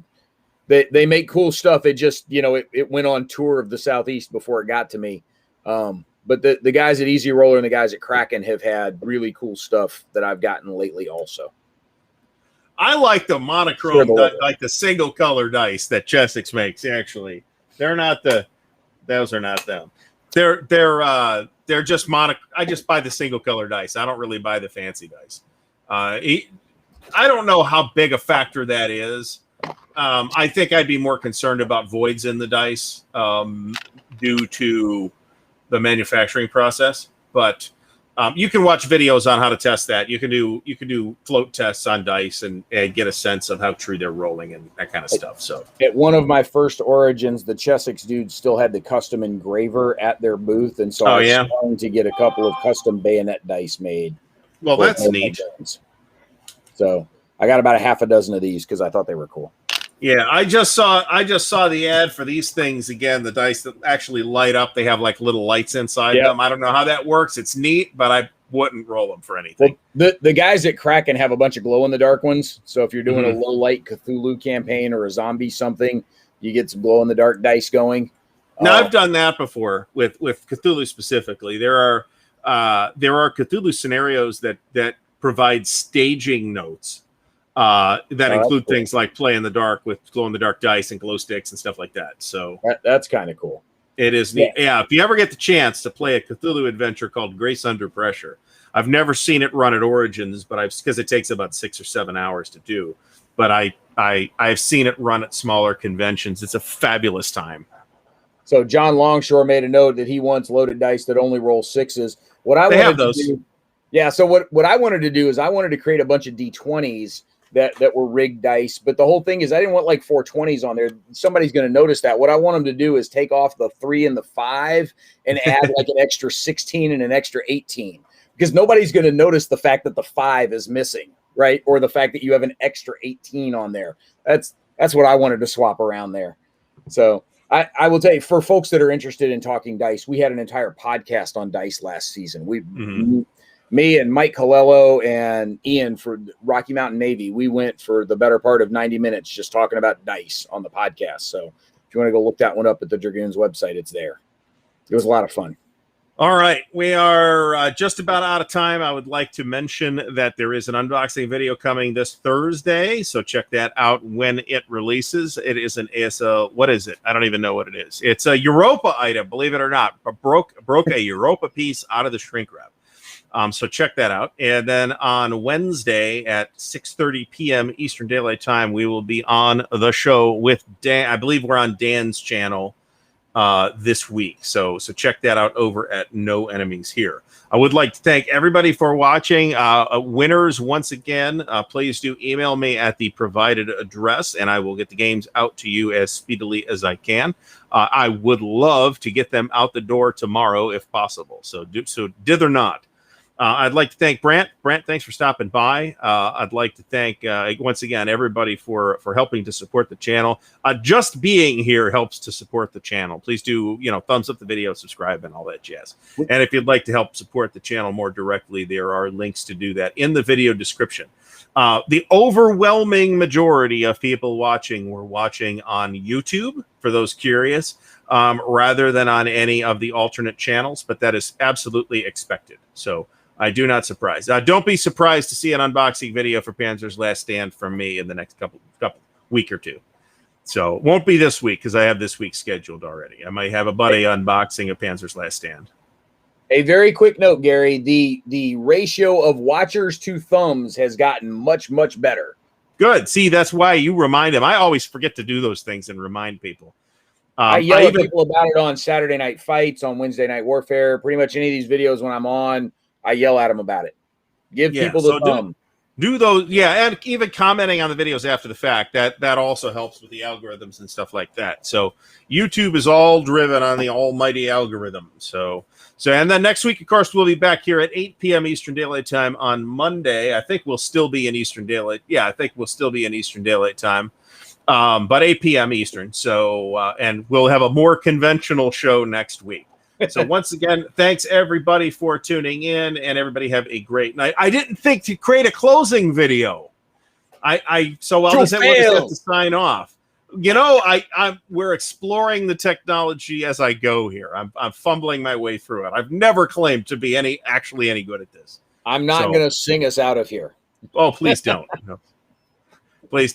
make cool stuff. It just, it went on tour of the Southeast before it got to me. But the guys at Easy Roller and the guys at Kraken have had really cool stuff that I've gotten lately also. I like the monochrome, like the single color dice that Chessex makes. Actually, those are not them. They're just mono. I just buy the single color dice. I don't really buy the fancy dice. I don't know how big a factor that is. I think I'd be more concerned about voids in the dice due to the manufacturing process, but you can watch videos on how to test that. You can do float tests on dice and get a sense of how true they're rolling and that kind of stuff. So at one of my first Origins, the Chessex dudes still had the custom engraver at their booth, and so I was trying to get a couple of custom bayonet dice made. Well, that's neat. So I got about a half a dozen of these because I thought they were cool. Yeah, I just saw the ad for these things again. The dice that actually light up, they have like little lights inside them. I don't know how that works. It's neat, but I wouldn't roll them for anything. Well, the guys at Kraken have a bunch of glow in the dark ones. So if you're doing a low light Cthulhu campaign or a zombie something, you get some glow in the dark dice going. Now I've done that before with Cthulhu specifically. There are Cthulhu scenarios that provide staging notes. That include things like play in the dark with glow in the dark dice and glow sticks and stuff like that. So that's kind of cool. It is neat. Yeah, if you ever get the chance to play a Cthulhu adventure called Grace Under Pressure, I've never seen it run at Origins, but because it takes about 6 or 7 hours to do. But I've seen it run at smaller conventions. It's a fabulous time. So John Longshore made a note that he once loaded dice that only roll 6s. They have those. So what I wanted to do is I wanted to create a bunch of D20s that were rigged dice. But the whole thing is I didn't want like 4 20s on there. Somebody's going to notice that. What I want them to do is take off the 3 and the 5 and add like an extra 16 and an extra 18, because nobody's going to notice the fact that the 5 is missing, right? Or the fact that you have an extra 18 on there. That's what I wanted to swap around there. So I will tell you, for folks that are interested in talking dice, we had an entire podcast on dice last season. Me and Mike Colello and Ian for Rocky Mountain Navy, we went for the better part of 90 minutes just talking about dice on the podcast. So if you want to go look that one up at the Dragoons website, it's there. It was a lot of fun. All right. We are just about out of time. I would like to mention that there is an unboxing video coming this Thursday, so check that out when it releases. It is an ASL. What is it? I don't even know what it is. It's a Europa item, believe it or not. Broke a Europa piece out of the shrink wrap. So check that out. And then on Wednesday at 6:30 p.m. Eastern Daylight Time, we will be on the show with Dan. I believe we're on Dan's channel. this week. So check that out over at No Enemies Here. I would like to thank everybody for watching. Winners, once again, please do email me at the provided address, and I will get the games out to you as speedily as I can. I would love to get them out the door tomorrow if possible. So dither not. I'd like to thank Brant. Brant, thanks for stopping by. I'd like to thank, once again, everybody for helping to support the channel. Just being here helps to support the channel. Please do, thumbs up the video, subscribe, and all that jazz. And if you'd like to help support the channel more directly, there are links to do that in the video description. The overwhelming majority of people watching were watching on YouTube, for those curious, rather than on any of the alternate channels, but that is absolutely expected. So I do not surprise. Don't be surprised to see an unboxing video for Panzer's Last Stand from me in the next couple week or two. So it won't be this week because I have this week scheduled already. I might have a buddy unboxing of Panzer's Last Stand. A very quick note, Gary, the ratio of watchers to thumbs has gotten much, much better. Good. See, that's why you remind them. I always forget to do those things and remind people. I yell at people about it on Saturday Night Fights, on Wednesday Night Warfare. Pretty much any of these videos when I'm on, I yell at them about it. Give people the thumb. Do those, yeah, and even commenting on the videos after the fact, that also helps with the algorithms and stuff like that. So YouTube is all driven on the almighty algorithm. So and then next week, of course, we'll be back here at 8 p.m. Eastern Daylight Time on Monday. I think we'll still be in Eastern Daylight. Yeah, I think we'll still be in Eastern Daylight Time, but 8 p.m. Eastern. So and we'll have a more conventional show next week. So once again, thanks everybody for tuning in, and everybody have a great night. I didn't think to create a closing video. So I'll just have to sign off. We're exploring the technology as I go here. I'm fumbling my way through it. I've never claimed to be actually any good at this. I'm not going to sing us out of here. Oh, please don't. No. Please.